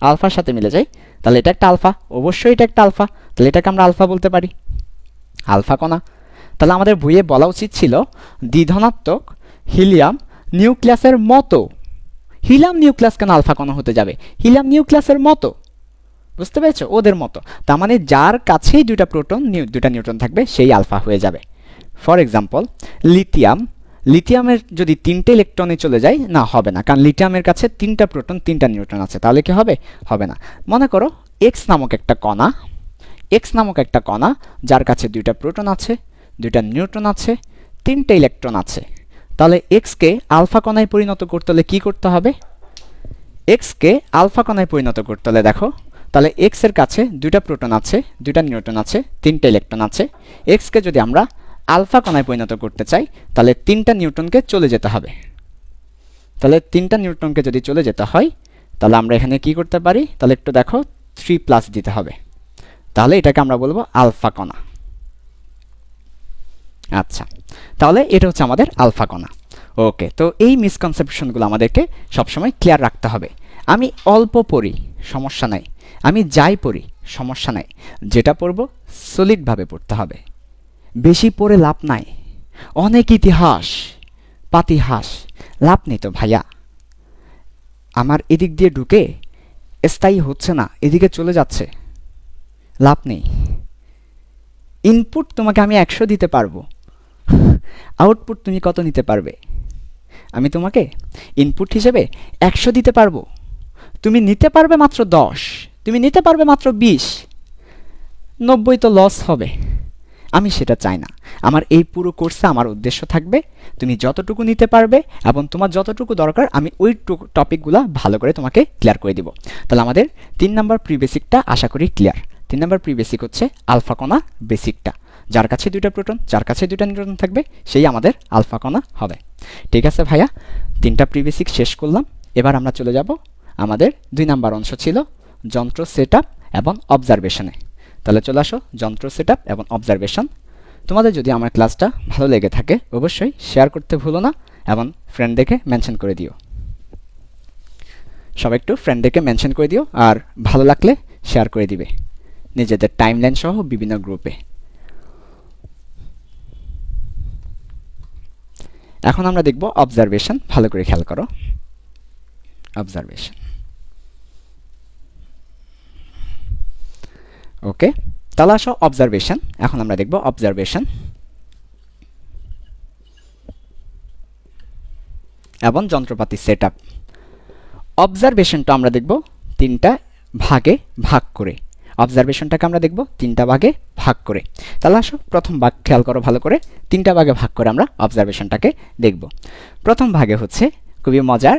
আলফার সাথে মিলে যায়। তাহলে এটা একটা আলফা, অবশ্যই এটা একটা আলফা, তাহলে এটাকে আমরা আলফা বলতে পারি, আলফা কণা। তাহলে আমাদের বইয়ে বলা উচিত ছিল দ্বিধনাত্মক হিলিয়াম নিউক্লিয়াসের মতো। হিলিয়াম নিউক্লিয়াস কেন আলফা কণা হতে যাবে? হিলিয়াম নিউক্লিয়াসের মতো, বুঝতে পেরেছো? ওদের মতো। তার মানে যার কাছেই দুইটা প্রোটন, দুইটা নিউট্রন থাকবে, সেই আলফা হয়ে যাবে। ফর এক্সাম্পল লিথিয়াম, লিথিয়ামের যদি 3টে ইলেকট্রনে চলে যায়, না হবে না, কারণ লিথিয়ামের কাছে 3টা প্রোটন 3টা নিউট্রন আছে। তাহলে কি হবে? হবে না। মনে করো এক্স নামক একটা কণা যার কাছে 2টা প্রোটন আছে, 2টা নিউট্রন আছে, 3টে ইলেকট্রন আছে। তাহলে এক্সকে আলফা কণায় পরিণত করতে হলে কি করতে হবে? এক্সকে আলফা কণায় পরিণত করতে হলে দেখো, তাহলে এক্স এর কাছে 2টা প্রোটন আছে, 2টা নিউট্রন আছে, 3টে ইলেকট্রন আছে। এক্সকে যদি আমরা আলফা কণায় পরিণত করতে চাই, তাহলে 3টা নিউট্রনকে চলে যেতে হবে। তাহলে 3টা নিউট্রনকে যদি চলে যেতে হয়, তাহলে আমরা এখানে কি করতে পারি? তাহলে একটু দেখো 3+ দিতে হবে। তাহলে এটাকে আমরা বলবো আলফা কণা। আচ্ছা, তাহলে এটা হচ্ছে আমাদের আলফা কণা। ওকে, তো এই মিসকনসেপশনগুলো আমাদেরকে সবসময় ক্লিয়ার রাখতে হবে। আমি অল্প পড়ি, সমস্যা নাই। আমি যাই পড়ি, সমস্যা নাই। যেটা পড়ব সলিডভাবে পড়তে হবে। বেশি পড়ে লাভ নাই। অনেক ইতিহাস পাতিহাস লাভ নেই তো ভাইয়া। আমার এদিক দিয়ে ঢুকে স্থায়ী হচ্ছে না, এদিকে চলে যাচ্ছে, লাভ নেই। ইনপুট তোমাকে আমি 100 দিতে পারবো, আউটপুট তুমি কত নিতে পারবে? আমি তোমাকে ইনপুট হিসেবে 100 দিতে পারবো, তুমি নিতে পারবে মাত্র 10, তুমি নিতে পারবে মাত্র 20, 90 তো লস হবে। আমি সেটা চাই না। আমার এই পুরো কোর্সে আমার উদ্দেশ্য থাকবে তুমি যতটুকু নিতে পারবে এবং তোমার যতটুকু দরকার আমি ওই টপিকগুলো ভালো করে তোমাকে ক্লিয়ার করে দিব। তাহলে আমাদের 3 নাম্বার প্রি বেসিকটা আশা করি ক্লিয়ার। 3 নাম্বার প্রি বেসিক হচ্ছে আলফা কণা বেসিকটা। যার কাছে 2টা প্রোটন, যার কাছে 2টা নিউট্রন থাকবে, সেই আমাদের আলফা কণা হবে। ঠিক আছে ভাইয়া, 3টা প্রি বেসিক শেষ করলাম। এবার আমরা চলে যাব আমাদের 2 নাম্বার অংশ ছিল যন্ত্র সেটআপ এবং অবজারভেশনে। তাহলে চলে আসো যন্ত্র সেটআপ এবং অবজারভেশন। তোমাদের যদি আমার ক্লাসটা ভালো লেগে থাকে অবশ্যই শেয়ার করতে ভুলো না এবং ফ্রেন্ডদেরকে মেনশন করে দিও। সবাই একটু ফ্রেন্ডদেরকে মেনশন করে দিও, আর ভালো লাগলে শেয়ার করে দিবে নিজেদের টাইমলাইন সহ বিভিন্ন গ্রুপে। এখন আমরা দেখব অবজারভেশন। ভালো করে খেয়াল করো অবজারভেশন। ওকে, তাহলে আসো অবজারভেশন। এখন আমরা দেখব অবজারভেশন এবং যন্ত্রপাতি সেটআপ। অবজারভেশনটা আমরা দেখব 3টা ভাগে ভাগ করে। অবজারভেশনটাকে আমরা দেখব 3টা ভাগে ভাগ করে। তাহলে আসো প্রথম ভাগ খেয়াল করো ভালো করে। 3টা ভাগে ভাগ করে আমরা অবজারভেশনটাকে দেখব। প্রথম ভাগে হচ্ছে খুবই মজার,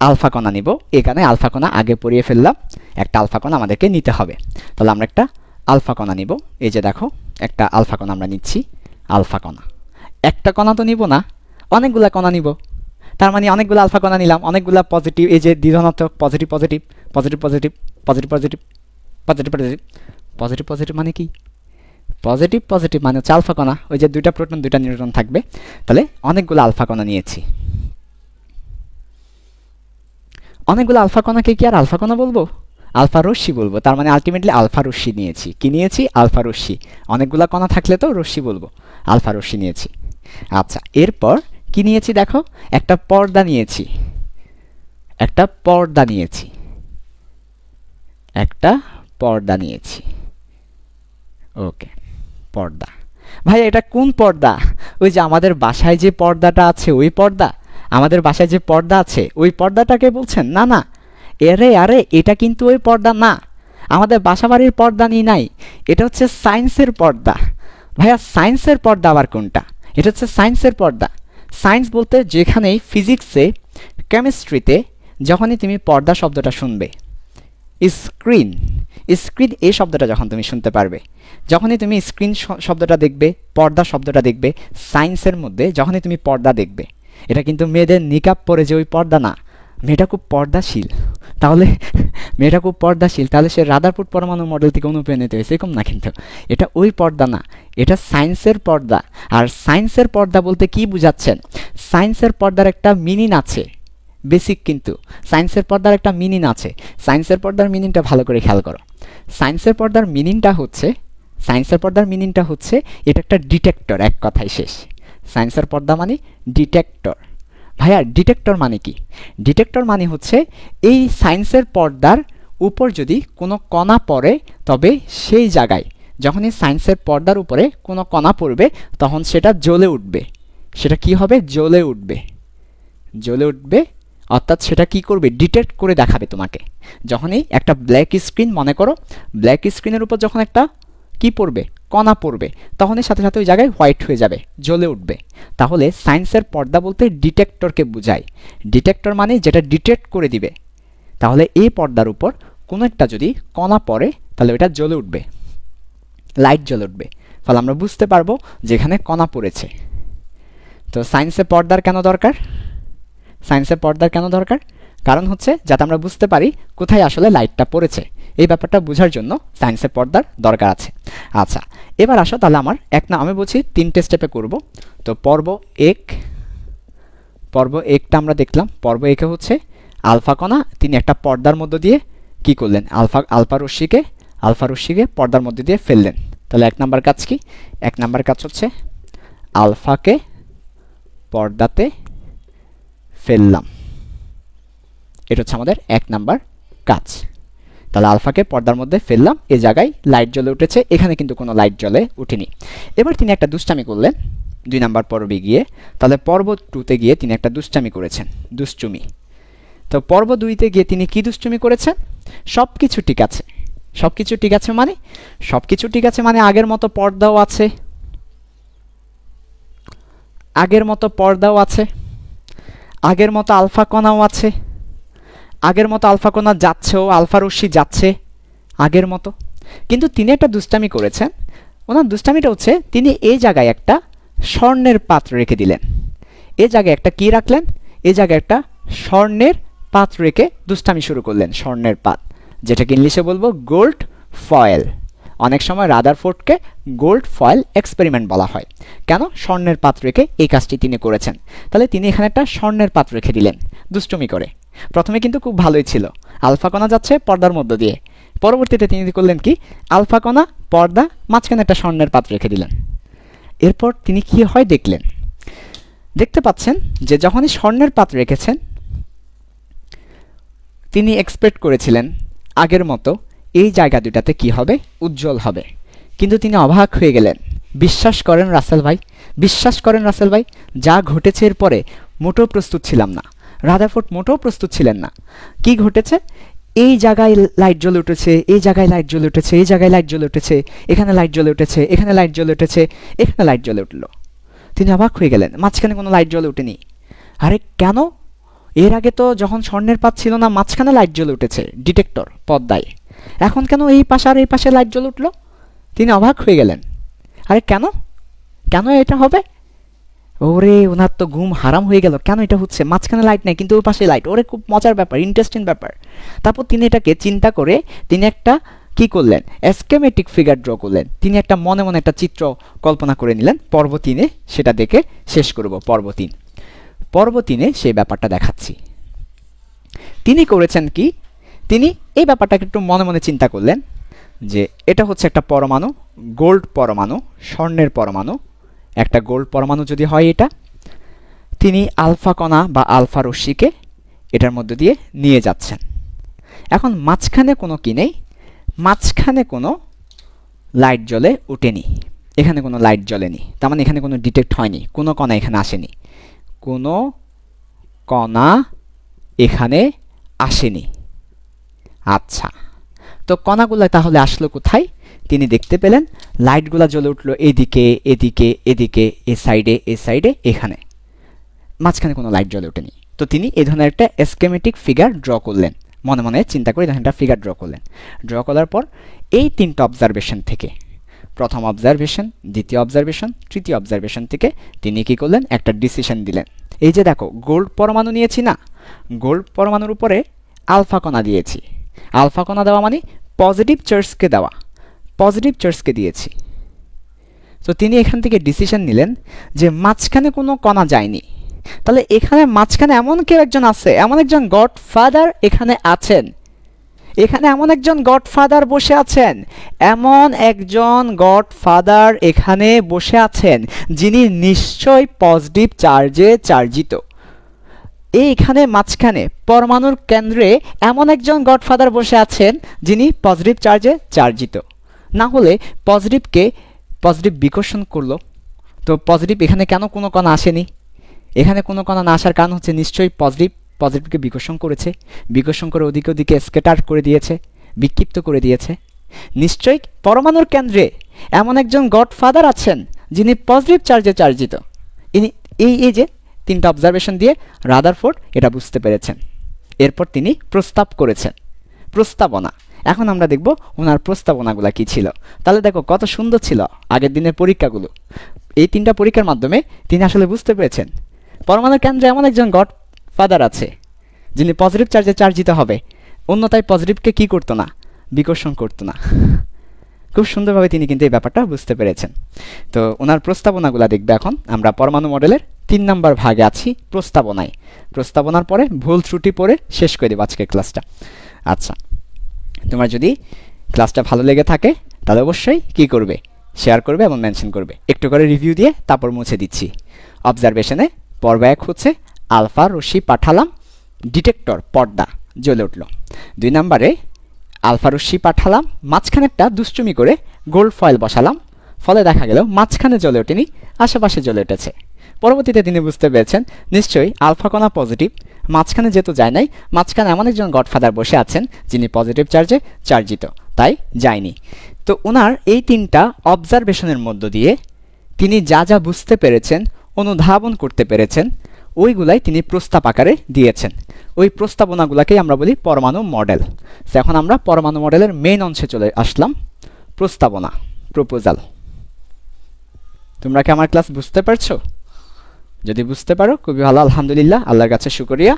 আলফা কণা নিব। এখানে আলফা কণা আগে পড়িয়ে ফেললাম, একটা আলফা কণা আমাদেরকে নিতে হবে। তাহলে আমরা একটা আলফা কণা নিব। এই যে দেখো একটা আলফা কণা আমরা নিচ্ছি। আলফা কণা, একটা কণা তো নিব না, অনেকগুলা কণা নিব। তার মানে অনেকগুলো আলফা কণা নিলাম, অনেকগুলা পজিটিভ, এই যে দ্বিধনাত্মক positive positive positive positive positive positive positive positive positive positive মানে কি? পজিটিভ পজিটিভ মানে হচ্ছে আলফা কণা। ওই যে 2টা প্রোটন 2টা নিউট্রন থাকবে। তাহলে অনেকগুলো আলফা কণা নিয়েছি। অনেকগুলো আলফা কণাকে কি আর আলফা কণা বলবো? আলফা রশ্মি বলবো। তার মানে আলটিমেটলি আলফা রশ্মি নিয়েছি। কি নিয়েছি? আলফা রশ্মি। অনেকগুলো কণা থাকলে তো রশ্মি বলবো, আলফা রশ্মি নিয়েছি। আচ্ছা, এরপর কি নিয়েছি দেখো, একটা পর্দা নিয়েছি। একটা পর্দা নিয়েছি। একটা পর্দা নিয়েছি। ওকে, পর্দা। ভাই এটা কোন পর্দা? ওই যে আমাদের বাসায় যে পর্দাটা আছে ওই পর্দা? আমাদের বাসায় যে পর্দা আছে ওই পর্দাটাকে বলছেন? না না, আরে এটা কিন্তু ওই পর্দা না। আমাদের বাসাবাড়ির পর্দা নিয়ে নাই, এটা হচ্ছে সায়েন্সের পর্দা। ভাইয়া সায়েন্সের পর্দা আবার কোনটা? এটা হচ্ছে সায়েন্সের পর্দা। সায়েন্স বলতে যেখানেই ফিজিক্সে, কেমিস্ট্রিতে যখনই তুমি পর্দা শব্দটা শুনবে, স্ক্রিন, স্ক্রিন এই শব্দটা যখন তুমি শুনতে পারবে, যখনই তুমি স্ক্রিন শব্দটা দেখবে, পর্দা শব্দটা দেখবে, সায়েন্সের মধ্যে যখনই তুমি পর্দা দেখবে, এটা কিন্তু মেয়েদের নিকাব পরে যে ওই পর্দা না, মেয়েটা খুব পর্দাশীল। তাহলে মেয়েটা খুব পর্দাশীল, তাহলে সে রাদারফোর্ড পরমাণু মডেল থেকে অনুপ্রাণিত হয়েছে এরকম না, কিন্তু এটা ওই পর্দা না, এটা সায়েন্সের পর্দা। আর সায়েন্সের পর্দা বলতে কি বুঝাচ্ছেন? সায়েন্সের পর্দার একটা মিনিং আছে, বেসিক, কিন্তু সায়েন্সের পর্দার একটা মিনিং আছে। সায়েন্সের পর্দার মিনিংটা ভালো করে খেয়াল করো। সায়েন্সের পর্দার মিনিংটা হচ্ছে এটা একটা ডিটেক্টর, এক কথায় শেষ। সায়েন্সের পর্দা মানে ডিটেক্টর। ভাইয়া ডিটেক্টর মানে কি? ডিটেক্টর মানে হচ্ছে এই সায়েন্সের পর্দার উপর যদি কোনো কণা পড়ে, তবে সেই জায়গায় যখনই সায়েন্সের পর্দার উপরে কোনো কণা পড়বে তখন সেটা জ্বলে উঠবে, সেটা কি হবে, জ্বলে উঠবে। জ্বলে উঠবে অর্থাৎ সেটা কি করবে, ডিটেক্ট করে দেখাবে তোমাকে। যখনই একটা ব্ল্যাক স্ক্রিন, মনে করো ব্ল্যাক স্ক্রিনের উপর যখন একটা কি পড়বে, কণা পড়বে, তখনই সাথে সাথে ওই জায়গায় হোয়াইট হয়ে যাবে, জ্বলে উঠবে। তাহলে সায়েন্সের পর্দা বলতে ডিটেক্টরকে বোঝায়। ডিটেক্টর মানে যেটা ডিটেক্ট করে দিবে। তাহলে এই পর্দার উপর কোনো একটা যদি কণা পড়ে তাহলে ওটা জ্বলে উঠবে, লাইট জ্বলে উঠবে, ফলে আমরা বুঝতে পারবো যেখানে কণা পড়েছে। তো সায়েন্সের পর্দার কেন দরকার? সায়েন্সের পর্দার কেন দরকার? কারণ হচ্ছে যাতে আমরা বুঝতে পারি কোথায় আসলে লাইটটা পড়েছে। এই ব্যাপারটা বোঝার জন্য সায়েন্সের পর্দার দরকার আছে। আচ্ছা, এবার আসো তাহলে আমার আমি বলছি 3টে স্টেপে করব। তো পর্ব 1, পর্ব 1টা আমরা দেখলাম। পর্ব 1-এ হচ্ছে আলফা কণা তিনি একটা পর্দার মধ্য দিয়ে কি করলেন, আলফা রশ্মিকে পর্দার মধ্যে দিয়ে ফেললেন। তাহলে 1 নাম্বার কাজ কি? 1 নাম্বার কাজ হচ্ছে আলফাকে পর্দাতে ফেললাম। এটা হচ্ছে আমাদের 1 নাম্বার কাজ। তাহলে আলফাকে পর্দার মধ্যে ফেললাম, এই জায়গায় লাইট জ্বলে উঠেছে, এখানে কিন্তু কোনো লাইট জ্বলে উঠেনি। এবার তিনি একটা দুষ্টামি করলেন 2 নাম্বার পর্বে গিয়ে। তাহলে পর্ব 2-তে গিয়ে তিনি একটা দুষ্টামি করেছেন, দুষ্টুমি। তো পর্ব 2-তে গিয়ে তিনি কি দুষ্টুমি করেছেন? সব কিছু ঠিক আছে। সব কিছু ঠিক আছে মানে, সব কিছু ঠিক আছে মানে আগের মতো পর্দাও আছে, আগের মতো পর্দাও আছে, আগের মতো আলফা কণাও আছে, আগের মতো আলফা কণা যাচ্ছেও, আলফা রশ্মি যাচ্ছে আগের মতো। কিন্তু তিনি একটা দুষ্টামি করেছেন। ওনার দুষ্টামিটা হচ্ছে তিনি এই জায়গায় একটা স্বর্ণের পাত্র রেখে দিলেন। এই জায়গায় একটা কি রাখলেন? এই জায়গায় একটা স্বর্ণের পাত্র রেখে দুষ্টামি শুরু করলেন। স্বর্ণের পাত, যেটাকে ইংলিশে বলবো গোল্ড ফয়েল। অনেক সময় রাদারফোর্ডকে গোল্ড ফয়েল এক্সপেরিমেন্ট বলা হয়। কেন? স্বর্ণের পাত্র রেখে এই কাজটি তিনি করেছেন। তাহলে তিনি এখানে একটা স্বর্ণের পাত্র রেখে দিলেন দুষ্টুমি করে। প্রথমে কিন্তু খুব ভালোই ছিল, আলফা কণা যাচ্ছে পর্দার মধ্য দিয়ে। পরবর্তীতে তিনি করলেন কি, আলফা কণা, পর্দা, মাঝখানে একটা স্বর্ণের পাত্র রেখে দিলেন। এরপর তিনি কি হয় দেখলেন, দেখতে পাচ্ছেন যে যখনই স্বর্ণের পাত্র রেখেছেন তিনি এক্সপেক্ট করেছিলেন আগের মতো এই জায়গা দুটাতে কি হবে, উজ্জ্বল হবে। কিন্তু তিনি অবাক হয়ে গেলেন। বিশ্বাস করেন রাসেল ভাই, বিশ্বাস করেন রাসেল ভাই, যা ঘটেছে এরপরে মোটেও প্রস্তুত ছিলাম না। রাদারফোর্ড মোটেও প্রস্তুত ছিলেন না। কি ঘটেছে? এই জায়গায় লাইট জ্বলে উঠেছে, এই জায়গায় লাইট জ্বলে উঠেছে, এই জায়গায় লাইট জ্বলে উঠেছে, এখানে লাইট জ্বলে উঠেছে, এখানে লাইট জ্বলে উঠেছে, এখানে লাইট জ্বলে উঠল। তিনি অবাক হয়ে গেলেন, মাঝখানে কোনো লাইট জ্বলে উঠেনি। আরে কেন? এর আগে তো যখন স্বর্ণের পাত ছিল না, মাঝখানে লাইট জ্বলে উঠেছে ডিটেক্টর পর্দায়, এখন কেন এই পাশে আর এই পাশে লাইট জ্বলে উঠল? তিনি অবাক হয়ে গেলেন। আরে কেন, কেন এটা হবে? ওরে, ওনার তো ঘুম হারাম হয়ে গেল। কেন এটা হচ্ছে? মাঝখানে লাইট নেই কিন্তু ওই পাশে লাইট। ওরে, খুব মজার ব্যাপার, ইন্টারেস্টিং ব্যাপার। তারপর তিনি এটাকে চিন্তা করে তিনি একটা কি করলেন, স্কেমেটিক ফিগার ড্র করলেন। তিনি একটা মনে মনে একটা চিত্র কল্পনা করে নিলেন। পর্ব 3-এ সেটা দেখে শেষ করব। পর্ব 3-এ সেই ব্যাপারটা দেখাচ্ছি। তিনি করেছেন কি, তিনি এই ব্যাপারটাকে একটু মনে মনে চিন্তা করলেন যে এটা হচ্ছে একটা পরমাণু, গোল্ড পরমাণু, স্বর্ণের পরমাণু। একটা গোল্ড পরমাণু যদি হয় এটা, তিনি আলফা কণা বা আলফা রশ্মিকে এটার মধ্যে দিয়ে নিয়ে যাচ্ছেন। এখন মাঝখানে কোনো কি নেই, মাঝখানে কোনো লাইট জ্বলে ওঠেনি, এখানে কোনো লাইট জ্বলেনি, তার মানে এখানে কোনো ডিটেক্ট হয়নি, কোনো কণা এখানে আসেনি, কোনো কণা এখানে আসেনি। আচ্ছা, তো কণাগুলো তাহলে আসলো কোথায়? তিনি দেখতে পেলেন লাইটগুলো জ্বলে উঠলো এদিকে, এদিকে, এদিকে, এ সাইডে, এখানে। মাঝখানে কোনো লাইট জ্বলে ওঠেনি। তো তিনি এই ধরনের একটা স্কেমেটিক ফিগার ড্র করলেন, মনে মনে চিন্তা করে ধরনের একটা ফিগার ড্র করলেন। ড্র করার পর এই 3টা অবজারভেশন থেকে, প্রথম অবজারভেশন, দ্বিতীয় অবজারভেশন, তৃতীয় অবজারভেশন থেকে তিনি কি করলেন, একটা ডিসিশন দিলেন। এই যে দেখো, গোল্ড পরমাণু নিয়েছি না, গোল্ড পরমাণুর উপরে আলফা কণা দিয়েছি। আলফা কণা দেওয়া মানে পজিটিভ চার্জকে দেওয়া, পজিটিভ চার্জকে দিয়েছি। তো তিনি এখান থেকে ডিসিশন নিলেন যে মাঝখানে কোনো কণা যায়নি, তাহলে এখানে মাঝখানে এমন কেউ একজন আছে, এমন একজন গডফাদার এখানে আছেন, এখানে এমন একজন গডফাদার বসে আছেন, এমন একজন গডফাদার এখানে বসে আছেন যিনি নিশ্চয়ই পজিটিভ চার্জে চার্জিত। এইখানে মাঝখানে পরমাণুর কেন্দ্রে এমন একজন গডফাদার বসে আছেন যিনি পজিটিভ চার্জে চার্জিত। না হলে পজিটিভ বিকর্ষণ করলো, তো পজিটিভ এখানে কেন কোনো কণা আসেনি? এখানে কোনো কণা না আসার কারণ হচ্ছে নিশ্চয়ই পজিটিভকে বিকর্ষণ করেছে, বিকর্ষণ করে ওদিকে ওদিকে স্কেটার করে দিয়েছে, বিক্ষিপ্ত করে দিয়েছে। নিশ্চয়ই পরমাণুর কেন্দ্রে এমন একজন গডফাদার আছেন যিনি পজিটিভ চার্জে চার্জিত। ইনি এই যে তিনটা অবজারভেশন দিয়ে রাদারফোর্ড এটা বুঝতে পেরেছেন। এরপর তিনি প্রস্তাব করেছেন, প্রস্তাবনা। এখন আমরা দেখব ওনার প্রস্তাবনাগুলো কি ছিল। তাহলে দেখো কত সুন্দর ছিল আগের দিনের পরীক্ষাগুলো। এই তিনটা পরীক্ষার মাধ্যমে তিনি আসলে বুঝতে পেরেছেন পরমাণুর কেন্দ্রে এমন একজন গডফাদার আছে যিনি পজিটিভ চার্জে চার্জিত হবে, অন্যথায় পজিটিভকে কি করতো না, বিকর্ষণ করতো না। খুব সুন্দরভাবে তিনি কিন্তু এই ব্যাপারটা বুঝতে পেরেছেন। তো ওনার প্রস্তাবনাগুলো দেখবে। এখন আমরা পরমাণু মডেলের 3 নম্বর ভাগে আছি, প্রস্তাবনায়। প্রস্তাবনার পরে ভুল ত্রুটি পড়ে শেষ করে দেবো আজকের ক্লাসটা। আচ্ছা, তোমার যদি ক্লাসটা ভালো লেগে থাকে তাহলে অবশ্যই কি করবে, শেয়ার করবে এবং মেনশন করবে। একটু করে রিভিউ দিয়ে তারপর মুছে দিচ্ছি। অবজারভেশনে পর্ব 1 হচ্ছে আলফা রশ্মি পাঠালাম, ডিটেক্টর পর্দা জ্বলে উঠল। 2 নম্বরে আলফা রশ্মি পাঠালাম, মাঝখানেরটা দুষ্টুমি করে গোল্ড ফয়েল বসালাম, ফলে দেখা গেল মাঝখানে জ্বলে ওঠেনি, আশেপাশে জ্বলে উঠেছে। পরবর্তীতে তিনি বুঝতে পেরেছেন নিশ্চয়ই আলফা কণা পজিটিভ, মাঝখানে যেহেতু যায় নাই, মাঝখানে এমন একজন গডফাদার বসে আছেন যিনি পজিটিভ চার্জে চার্জিত, তাই যায়নি। তো ওনার এই 3টা অবজারভেশনের মধ্য দিয়ে তিনি যা যা বুঝতে পেরেছেন, অনুধাবন করতে পেরেছেন, ওইগুলাই তিনি প্রস্তাব আকারে দিয়েছেন। ওই প্রস্তাবনাগুলোকেই আমরা বলি পরমাণু মডেল। এখন আমরা পরমাণু মডেলের মেইন অংশে চলে আসলাম, প্রস্তাবনা, প্রপোজাল। তোমরা কি আমার ক্লাস বুঝতে পারছো? যদি বুঝতে পারো খুবই ভালো, আলহামদুলিল্লাহ, আল্লাহর কাছে শুকরিয়া।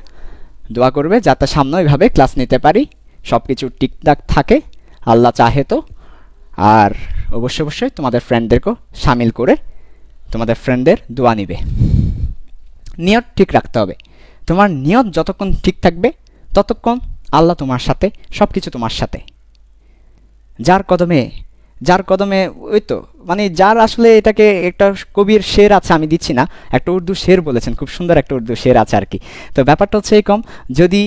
দোয়া করবে যাতে সামনে ওইভাবে ক্লাস নিতে পারি, সব কিছু ঠিকঠাক থাকে, আল্লাহ চাহে তো। আর অবশ্যই অবশ্যই তোমাদের ফ্রেন্ডদেরকেও সামিল করে তোমাদের ফ্রেন্ডদের দোয়া নিবে। নিয়ত ঠিক রাখতে হবে। তোমার নিয়ত যতক্ষণ ঠিক থাকবে ততক্ষণ আল্লাহ তোমার সাথে, সব কিছু তোমার সাথে। যার কদমে ওই তো মানে যার আসলে এটাকে একটা কবির শের আছে, আমি দিচ্ছি না, একটা উর্দু শের বলেছেন, খুব সুন্দর একটা উর্দু শের আছে আর কি। তো ব্যাপারটা হচ্ছে এরকম, যদি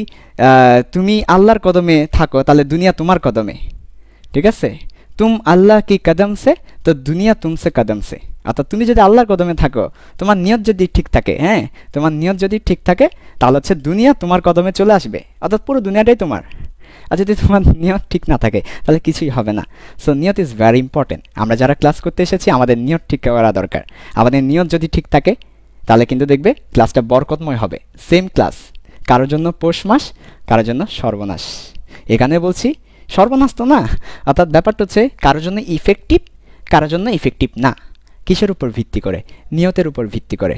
তুমি আল্লাহর কদমে থাকো তাহলে দুনিয়া তোমার কদমে, ঠিক আছে? তুম আল্লাহ কি কদম সে তো দুনিয়া তুমসে কদম সে। অর্থাৎ তুমি যদি আল্লাহর কদমে থাকো, তোমার নিয়ত যদি ঠিক থাকে, হ্যাঁ, তোমার নিয়ত যদি ঠিক থাকে তাহলে হচ্ছে দুনিয়া তোমার কদমে চলে আসবে, অর্থাৎ পুরো দুনিয়াটাই তোমার। আর যদি তোমার নিয়ত ঠিক না থাকে তাহলে কিছুই হবে না। সো নিয়ত ইজ ভেরি ইম্পর্টেন্ট। আমরা যারা ক্লাস করতে এসেছি আমাদের নিয়ত ঠিক করা দরকার। আমাদের নিয়ত যদি ঠিক থাকে তাহলে কিন্তু দেখবে ক্লাসটা বরকতময় হবে। সেম ক্লাস, কারোর জন্য পৌষ মাস, কারোর জন্য সর্বনাশ। এখানে বলছি সর্বনাশ তো না, অর্থাৎ ব্যাপারটা হচ্ছে কারোর জন্য ইফেক্টিভ, কারোর জন্য ইফেক্টিভ না। কিসের উপর ভিত্তি করে? নিয়তের উপর ভিত্তি করে।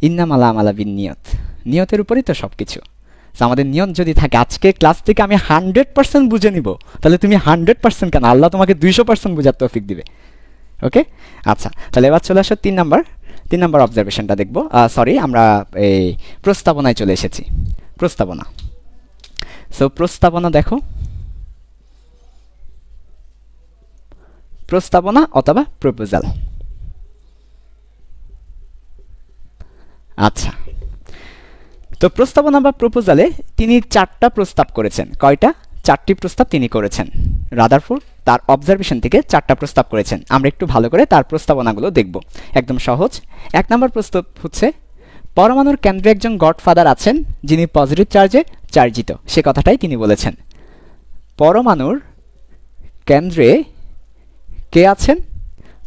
ইন্নামালা আমালা বিন নিয়ত, নিয়তের উপরই তো সব কিছু। আমাদের নিয়ত যদি থাকে আজকে ক্লাস থেকে আমি 100% বুঝে নিব, তাহলে তুমি 100% কেন, আল্লাহ তোমাকে 200% বোঝার তৌফিক দিবে। ওকে, আচ্ছা, তাহলে এবার চলে আসো 3 নাম্বার অবজারভেশনটা দেখবো। সরি, আমরা এই প্রস্তাবনায় চলে এসেছি। প্রস্তাবনা। সো প্রস্তাবনা দেখো, প্রস্তাবনা অথবা প্রপোজাল। আচ্ছা, তো প্রস্তাবনা বা প্রপোজালে তিনি 4টা প্রস্তাব করেছেন। কয়টা? 4টি প্রস্তাব তিনি করেছেন। রাদারফোর্ড তার অবজারভেশন থেকে 4টা প্রস্তাব করেছেন। আমরা একটু ভালো করে তার প্রস্তাবনাগুলো দেখব। একদম সহজ। 1 নম্বর প্রস্তাব হচ্ছে পরমাণুর কেন্দ্রে একজন গডফাদার আছেন যিনি পজিটিভ চার্জে চার্জিত। সে কথাটাই তিনি বলেছেন। পরমাণুর কেন্দ্রে কে আছেন?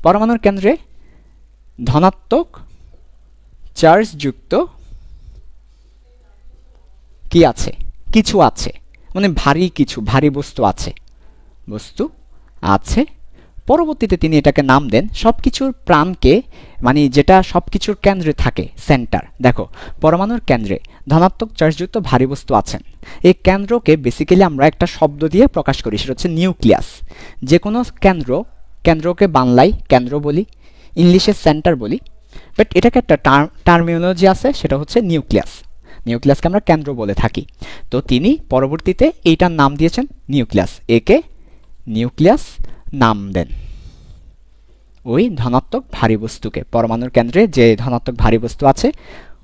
পরমাণুর কেন্দ্রে ধনাত্মক চার্জযুক্ত কি আছে? কিছু আছে, মানে ভারী কিছু, ভারী বস্তু আছে, বস্তু আছে। পরবর্তীতে তিনি এটাকে নাম দেন সব কিছুর প্রাণকে, মানে যেটা সব কিছুর কেন্দ্রে থাকে, সেন্টার। দেখো, পরমাণুর কেন্দ্রে ধনাত্মক চার্জযুক্ত ভারী বস্তু আছেন। এই কেন্দ্রকে বেসিক্যালি আমরা একটা শব্দ দিয়ে প্রকাশ করি, সেটা হচ্ছে নিউক্লিয়াস। যে কোনো কেন্দ্রকে বাংলায় কেন্দ্র বলি, ইংলিশে সেন্টার বলি, বাট এটাকে একটা টার্মিনোলজি আছে, সেটা হচ্ছে নিউক্লিয়াস। নিউক্লিয়াসকে আমরা কেন্দ্র বলে থাকি। তো তিনি পরবর্তীতে এইটার নাম দিয়েছেন নিউক্লিয়াস। একে নিউক্লিয়াস নাম দেন ওই ধনাত্মক ভারী বস্তুকে। পরমাণুর কেন্দ্রে যে ধনাত্মক ভারী বস্তু আছে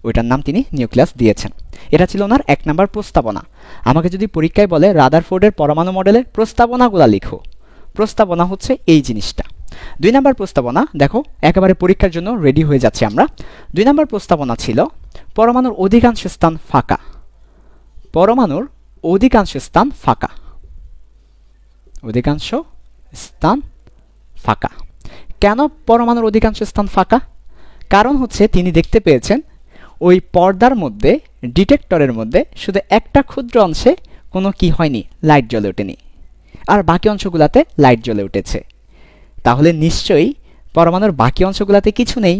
ওইটার নাম তিনি নিউক্লিয়াস দিয়েছেন। এটা ছিল ওনার 1 নম্বর প্রস্তাবনা। আমাকে যদি পরীক্ষায় বলে রাদারফোর্ডের পরমাণু মডেলের প্রস্তাবনাগুলো লিখো, প্রস্তাবনা হচ্ছে এই জিনিসটা। 2 নাম্বার প্রস্তাবনা দেখো একেবারে পরীক্ষার জন্য রেডি হয়ে যাচ্ছে আমরা। 2 নাম্বার প্রস্তাবনা ছিল পরমাণুর অধিকাংশ স্থান ফাঁকা। পরমাণুর অধিকাংশ স্থান ফাঁকা। অধিকাংশ স্থান ফাঁকা। কেন পরমাণুর অধিকাংশ স্থান ফাঁকা? কারণ হচ্ছে তিনি দেখতে পেয়েছেন ওই পর্দার মধ্যে, ডিটেক্টরের মধ্যে শুধু একটা ক্ষুদ্র অংশে কোনো কি হয়নি, লাইট জ্বলে ওঠেনি, আর বাকি অংশগুলোতে লাইট জ্বলে উঠেছে। তাহলে নিশ্চয়ই পরমাণুর বাকি অংশগুলোতে কিছু নেই।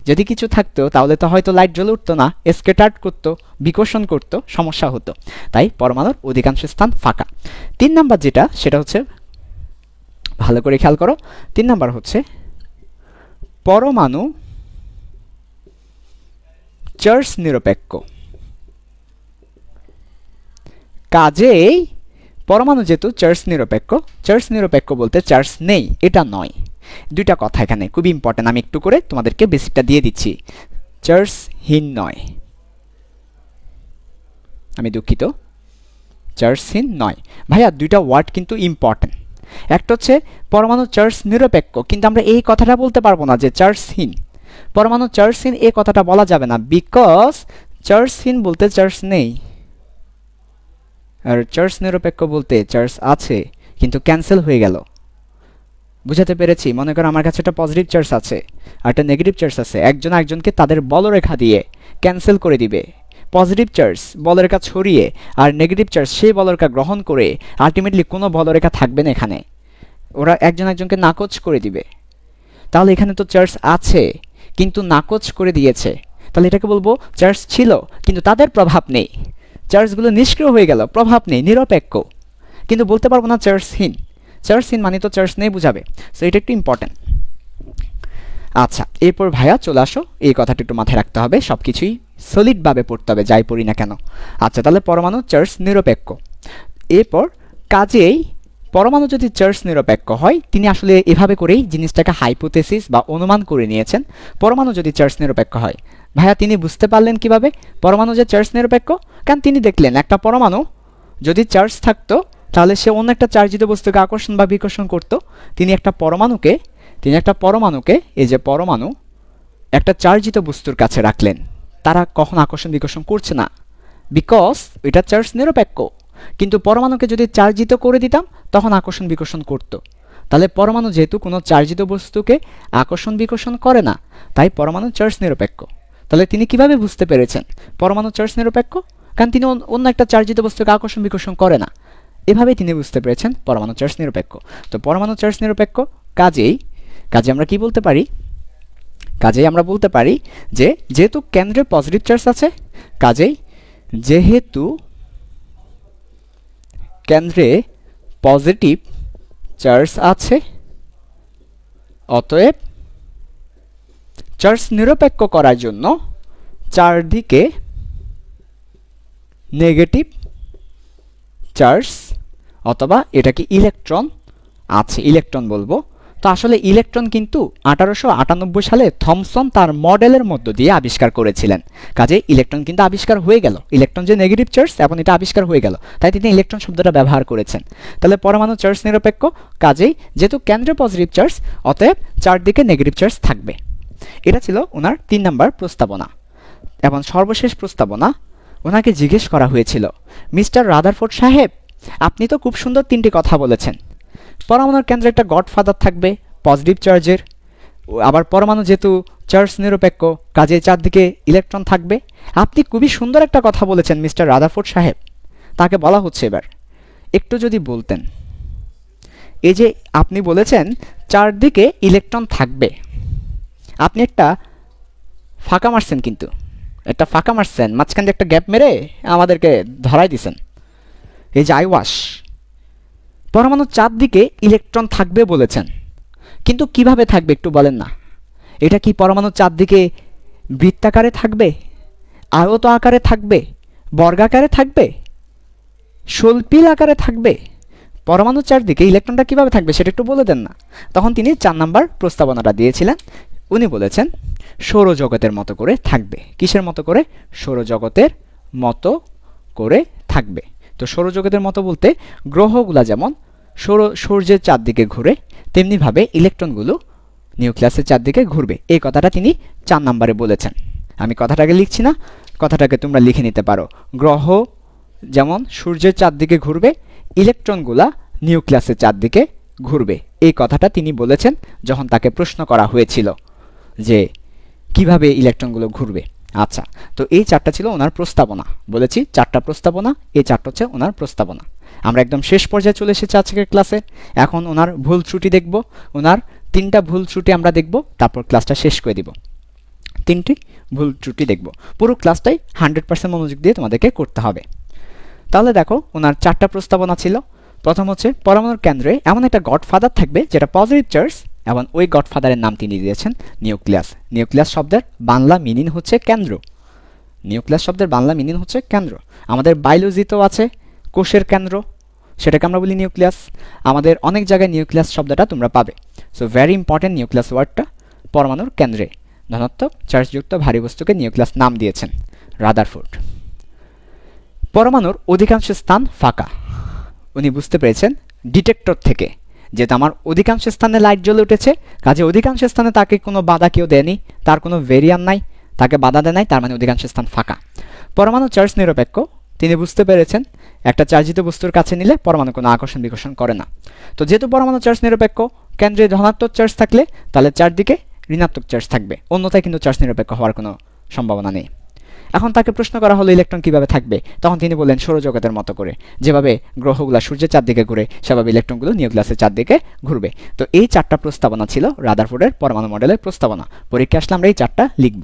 যদি কিছু থাকতো তাহলে তো হয়তো লাইট জ্বলে উঠতো না, স্ক্যাটার্ড করতো, বিকর্ষণ করতো, সমস্যা হতো। তাই পরমাণুর অধিকাংশ স্থান ফাঁকা। 3 নাম্বার যেটা সেটা হচ্ছে, ভালো করে খেয়াল করো, 3 নাম্বার হচ্ছে পরমাণু চার্জ নিরপেক্ষ। কাজেই পরমাণু যেহেতু চার্জ নিরপেক্ষ বলতে চার্জ নেই এটা নয়। দুইটা কথা এখানে খুবই ইম্পর্টেন্ট, আমি একটু করে তোমাদেরকে বেসিকটা দিয়ে দিচ্ছি। চার্জহীন নয়, আমি দুঃখিত, চার্জহীন নয়। ভাইয়া দুইটা ওয়ার্ড কিন্তু ইম্পর্টেন্ট। একটা হচ্ছে পরমাণু চার্জ নিরপেক্ষ, কিন্তু আমরা এই কথাটা বলতে পারবো না যে চার্জহীন। পরমাণু চার্জহীন এই কথাটা বলা যাবে না, বিকজ চার্জহীন বলতে চার্জ নেই, আর চার্জ নিরপেক্ষ বলতে চার্জ আছে কিন্তু ক্যান্সেল হয়ে গেল। বুঝাতে পেরেছি? মনে করো আমার কাছে একটা পজিটিভ চার্জ আছে আর একটা নেগেটিভ চার্জ আছে, একজন একজনকে তাদের বলরেখা দিয়ে ক্যান্সেল করে দিবে। পজিটিভ চার্জ বলরেখা ছড়িয়ে আর নেগেটিভ চার্জ সেই বলরেখা গ্রহণ করে আলটিমেটলি কোনো বলরেখা থাকবে না এখানে, ওরা একজন একজনকে নাকচ করে দিবে। তাহলে এখানে তো চার্জ আছে কিন্তু নাকচ করে দিয়েছে, তাহলে এটাকে বলবো চার্জ ছিল কিন্তু তাদের প্রভাব নেই, চার্জগুলো নিষ্ক্রিয় হয়ে গেল, প্রভাব নেই, নিরপেক্ষ। কিন্তু বলতে পারবো না চার্জহীন। চার্জহীন মানে তো চার্জ নেই বুঝাবে। সো এটা একটু ইম্পর্টেন্ট। আচ্ছা, এরপর ভাইয়া চলে আসো, এই কথাটা একটু মাথায় রাখতে হবে, সব কিছুই সলিডভাবে পড়তে হবে যাই পড়ি না কেন। আচ্ছা, তাহলে পরমাণু চার্জ নিরপেক্ষ। এরপর কাজেই পরমাণু যদি চার্জ নিরপেক্ষ হয়, তিনি আসলে এভাবে করেই জিনিসটাকে হাইপোথেসিস বা অনুমান করে নিয়েছেন। পরমাণু যদি চার্জ নিরপেক্ষ হয়, ভাইয়া তিনি বুঝতে পারলেন কিভাবে পরমাণু যে চার্জ নিরপেক্ষ? কারণ তিনি দেখলেন একটা পরমাণু যদি চার্জ থাকতো তাহলে সে অন্য একটা চার্জিত বস্তুকে আকর্ষণ বা বিকর্ষণ করত। তিনি একটা পরমাণুকে এই যে পরমাণু একটা চার্জিত বস্তুর কাছে রাখলেন, তারা কখন আকর্ষণ বিকর্ষণ করছে না, বিকজ এটা চার্জ নিরপেক্ষ। কিন্তু পরমাণুকে যদি চার্জিত করে দিতাম তখন আকর্ষণ বিকর্ষণ করত। তাহলে পরমাণু যেহেতু কোনো চার্জিত বস্তুকে আকর্ষণ বিকর্ষণ করে না, তাই পরমাণু চার্জ নিরপেক্ষ। তাহলে তিনি কিভাবে বুঝতে পেরেছেন পরমাণু চার্জ নিরপেক্ষ? কারণ তিনি অন্য একটা চার্জিত বস্তুকে আকর্ষণ বিকর্ষণ করে না, এভাবেই তিনি বুঝতে পেরেছেন পরমাণু চার্জ নিরপেক্ষ। তো পরমাণু চার্জ নিরপেক্ষ, কাজেই আমরা কি বলতে পারি? কাজেই আমরা বলতে পারি যে যেহেতু কেন্দ্রে পজিটিভ চার্জ আছে, কাজেই যেহেতু কেন্দ্রে পজিটিভ চার্জ আছে, অতএব চার্জ নিরপেক্ষ করার জন্য চারদিকে নেগেটিভ চার্জ অথবা এটাকে ইলেকট্রন আছে, ইলেকট্রন বলবো। তো আসলে ইলেকট্রন কিন্তু 1898 সালে থমসন তার মডেলের মধ্য দিয়ে আবিষ্কার করেছিলেন। কাজে ইলেকট্রন কিন্তু আবিষ্কার হয়ে গেল, ইলেকট্রন যে নেগেটিভ চার্জ এখন এটা আবিষ্কার হয়ে গেল, তাই তিনি ইলেকট্রন শব্দটা ব্যবহার করেছেন। তাহলে পরমাণু চার্জ নিরপেক্ষ, কাজেই যেহেতু কেন্দ্রে পজিটিভ চার্জ অতএব চারদিকে নেগেটিভ চার্জ থাকবে। এটা ছিল ওনার 3 নাম্বার প্রস্তাবনা। এবং সর্বশেষ প্রস্তাবনা, ওনাকে জিজ্ঞেস করা হয়েছিল, মিস্টার রাদারফোর্ড সাহেব, আপনি তো খুব সুন্দর 3টি কথা বলেছেন। পরমাণুর কেন্দ্রে একটা গডফাদার থাকবে পজিটিভ চার্জের, আবার পরমাণু যেহেতু চার্জ নিরপেক্ষ কাজে চারদিকে ইলেকট্রন থাকবে। আপনি খুবই সুন্দর একটা কথা বলেছেন মিস্টার রাদারফোর্ড সাহেব। তাকে বলা হচ্ছে এবার একটু যদি বলতেন, এই যে আপনি বলেছেন চারদিকে ইলেকট্রন থাকবে, আপনি একটা ফাঁকা মারছেন, কিন্তু একটা ফাঁকা মারছেন, মাঝখানে একটা গ্যাপ মেরে আমাদেরকে ধরাই দিছেন। এই যে আইওয়াশ, পরমাণুর চারদিকে ইলেকট্রন থাকবে বলেছেন, কিন্তু কিভাবে থাকবে একটু বলেন না। এটা কি পরমাণুর চারদিকে বৃত্তাকারে থাকবে, আয়ত আকারে থাকবে, বর্গাকারে থাকবে, শৈল্পিল আকারে থাকবে? পরমাণুর চারদিকে ইলেকট্রনটা কিভাবে থাকবে সেটা একটু বলে দেন না। তখন তিনি 4 নাম্বার প্রস্তাবনাটা দিয়েছিলেন। উনি বলেছেন সৌরজগতের মতো করে থাকবে। কিসের মতো করে? সৌরজগতের মতো করে থাকবে। তো সৌরজগতের মতো বলতে গ্রহগুলা যেমন সূর্যের চারদিকে ঘুরে তেমনিভাবে ইলেকট্রনগুলো নিউক্লিয়াসের চারদিকে ঘুরবে। এই কথাটা তিনি 4 নম্বরে বলেছেন। আমি কথাটাকে লিখছি না, কথাটাকে তোমরা লিখে নিতে পারো। গ্রহ যেমন সূর্যের চারদিকে ঘুরবে, ইলেকট্রনগুলা নিউক্লিয়াসের চারদিকে ঘুরবে। এই কথাটা তিনি বলেছেন যখন তাকে প্রশ্ন করা হয়েছিল যে কিভাবে ইলেকট্রনগুলো ঘুরবে। আচ্ছা, তো এই 4টা ছিল ওনার প্রস্তাবনা। বলেছি 4টা প্রস্তাবনা, এই 4টা হচ্ছে ওনার প্রস্তাবনা। আমরা একদম শেষ পর্যায়ে চলে এসেছি আজকের ক্লাসে। এখন ওনার ভুল ত্রুটি দেখব। ওনার 3টা ভুল ত্রুটি আমরা দেখব, তারপর ক্লাসটা শেষ করে দিব। 3টি ভুল ত্রুটি দেখব। পুরো ক্লাসটাই 100% মনোযোগ দিয়ে তোমাদেরকে করতে হবে। তাহলে দেখো, ওনার 4টা প্রস্তাবনা ছিল। প্রথম হচ্ছে পরমাণুর কেন্দ্রে এমন একটা গডফাদার থাকবে যেটা পজিটিভ চার্জ, এবং ওই গডফাদারের নাম তিনি দিয়েছেন নিউক্লিয়াস। নিউক্লিয়াস শব্দের বাংলা মিনিং হচ্ছে কেন্দ্র। নিউক্লিয়াস শব্দের বাংলা মিনিং হচ্ছে কেন্দ্র। আমাদের বায়োলজিতেও আছে কোষের কেন্দ্র, সেটাকে আমরা বলি নিউক্লিয়াস। আমাদের অনেক জায়গায় নিউক্লিয়াস শব্দটা তোমরা পাবে। সো ভেরি ইম্পর্টেন্ট নিউক্লিয়াস ওয়ার্ডটা। পরমাণুর কেন্দ্রে ধনাত্মক চার্জযুক্ত ভারী বস্তুকে নিউক্লিয়াস নাম দিয়েছেন রাদারফোর্ড। পরমাণুর অধিকাংশ স্থান ফাঁকা। উনি বুঝতে পেরেছেন ডিটেক্টর থেকে, যেহেতু আমার অধিকাংশ স্থানে লাইট জ্বলে উঠেছে, কাজে অধিকাংশ স্থানে তাকে কোনো বাধা কেউ দেয়নি, তার কোনো ভেরিয়ান নাই, তাকে বাধা দেয় নাই, তার মানে অধিকাংশ স্থান ফাঁকা। পরমাণু চার্জ নিরপেক্ষ। তিনি বুঝতে পেরেছেন একটা চার্জিত বস্তুর কাছে নিলে পরমাণু কোনো আকর্ষণ বিকর্ষণ করে না। তো যেহেতু পরমাণু চার্জ নিরপেক্ষ, কেন্দ্রে ধনাত্মক চার্জ থাকলে তাহলে চারদিকে ঋণাত্মক চার্জ থাকবে, অন্যথায় কিন্তু চার্জ নিরপেক্ষ হওয়ার কোনো সম্ভাবনা নেই। এখন তাকে প্রশ্ন করা হলো ইলেকট্রন কিভাবে থাকবে, তখন তিনি বললেন সৌরজগতের মতো করে, যেভাবে গ্রহগুলো সূর্যের চারদিকে ঘুরে সেভাবে ইলেকট্রনগুলো নিউক্লিয়াসের চারদিকে ঘুরবে। তো এই 4টা প্রস্তাবনা ছিল রাদারফোর্ডের পরমাণু মডেলের প্রস্তাবনা। পরীক্ষা আসলে আমরা এই 4টা লিখব।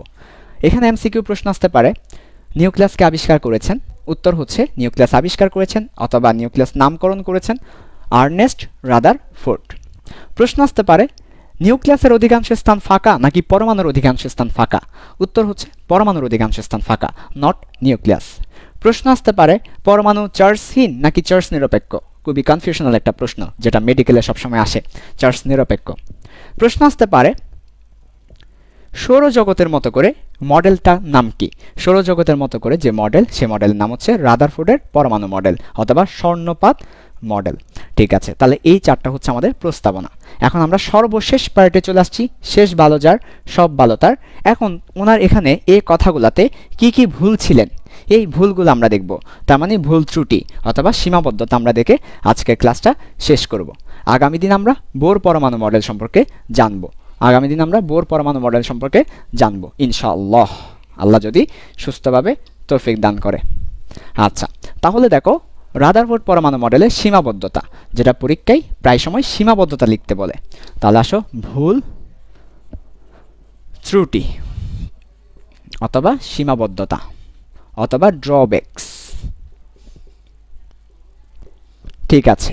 এখানে এমসিকিউ প্রশ্ন আসতে পারে, নিউক্লিয়াসকে আবিষ্কার করেছেন? উত্তর হচ্ছে নিউক্লিয়াস আবিষ্কার করেছেন অথবা নিউক্লিয়াস নামকরণ করেছেন আর্নেস্ট রাদারফোর্ড। প্রশ্ন আসতে পারে, নিউক্লিয়াসের অধিকাংশ স্থান ফাঁকা নাকি পরমাণুর অধিকাংশ স্থান ফাঁকা? উত্তর হচ্ছে পরমাণুর অধিকাংশ স্থান ফাঁকা, নট নিউক্লিয়াস। প্রশ্ন আসতে পারে, পরমাণু চার্জহীন নাকি চার্জ নিরপেক্ষ? খুবই কনফিউশনাল একটা প্রশ্ন, যেটা মেডিকেলে সবসময় আসে, চার্জ নিরপেক্ষ। প্রশ্ন আসতে পারে, সৌরজগতের মতো করে মডেলটার নাম কি? সৌরজগতের মতো করে যে মডেল, সে মডেলের নাম হচ্ছে রাদারফোর্ডের পরমাণু মডেল অথবা স্বর্ণপাত মডেল। ঠিক আছে, তাহলে এই 4টা হচ্ছে আমাদের প্রস্তাবনা। এখন আমরা সর্বশেষ পার্টে চলে আসছি, শেষ ভালো যার সব ভালো তার। এখন ওনার এখানে এই কথাগুলাতে কি কি ভুল ছিলেন, এই ভুলগুলো আমরা দেখব। তার মানে ভুল ত্রুটি অথবা সীমাবদ্ধতা আমরা দেখে আজকের ক্লাসটা শেষ করব। আগামী দিন আমরা বোর পরমাণু মডেল সম্পর্কে জানব। আগামী দিন আমরা বোর পরমাণু মডেল সম্পর্কে জানব ইনশাআল্লাহ, আল্লাহ যদি সুস্থভাবে তৌফিক দান করে। আচ্ছা, তাহলে দেখো রাদারফোর্ড পরমাণু মডেলের সীমাবদ্ধতা, যেটা পরীক্ষায় প্রায় সময় সীমাবদ্ধতা লিখতে বলে। তাহলে আসো, ভুল ত্রুটি অথবা সীমাবদ্ধতা অথবা ড্রব্যাকস। ঠিক আছে,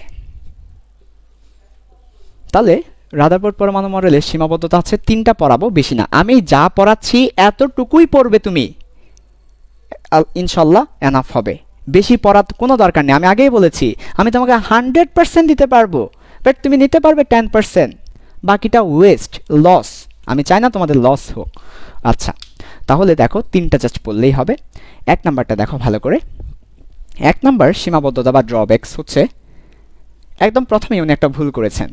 তাহলে রাদারফোর্ড পরমাণু মডেলের সীমাবদ্ধতা আছে 3টা, পড়াবো বেশি না। আমি যা পড়াচ্ছি এতটুকুই পড়বে তুমি, ইনশাল্লাহ এনাফ হবে। বেশি পড়ার কোনো দরকার নেই। আমি আগেই বলেছি আমি তোমাকে 100% দিতে পারবো, বাট তুমি নিতে পারবে 10%, বাকিটা ওয়েস্ট, লস। আমি চাই না তোমাদের লস হোক। আচ্ছা, তাহলে দেখো 3টা জাস্ট পড়লেই হবে। 1 নাম্বারটা দেখো ভালো করে। 1 নাম্বার সীমাবদ্ধতা বা ড্রব্যাকস হচ্ছে, একদম প্রথমেই উনি একটা ভুল করেছেন।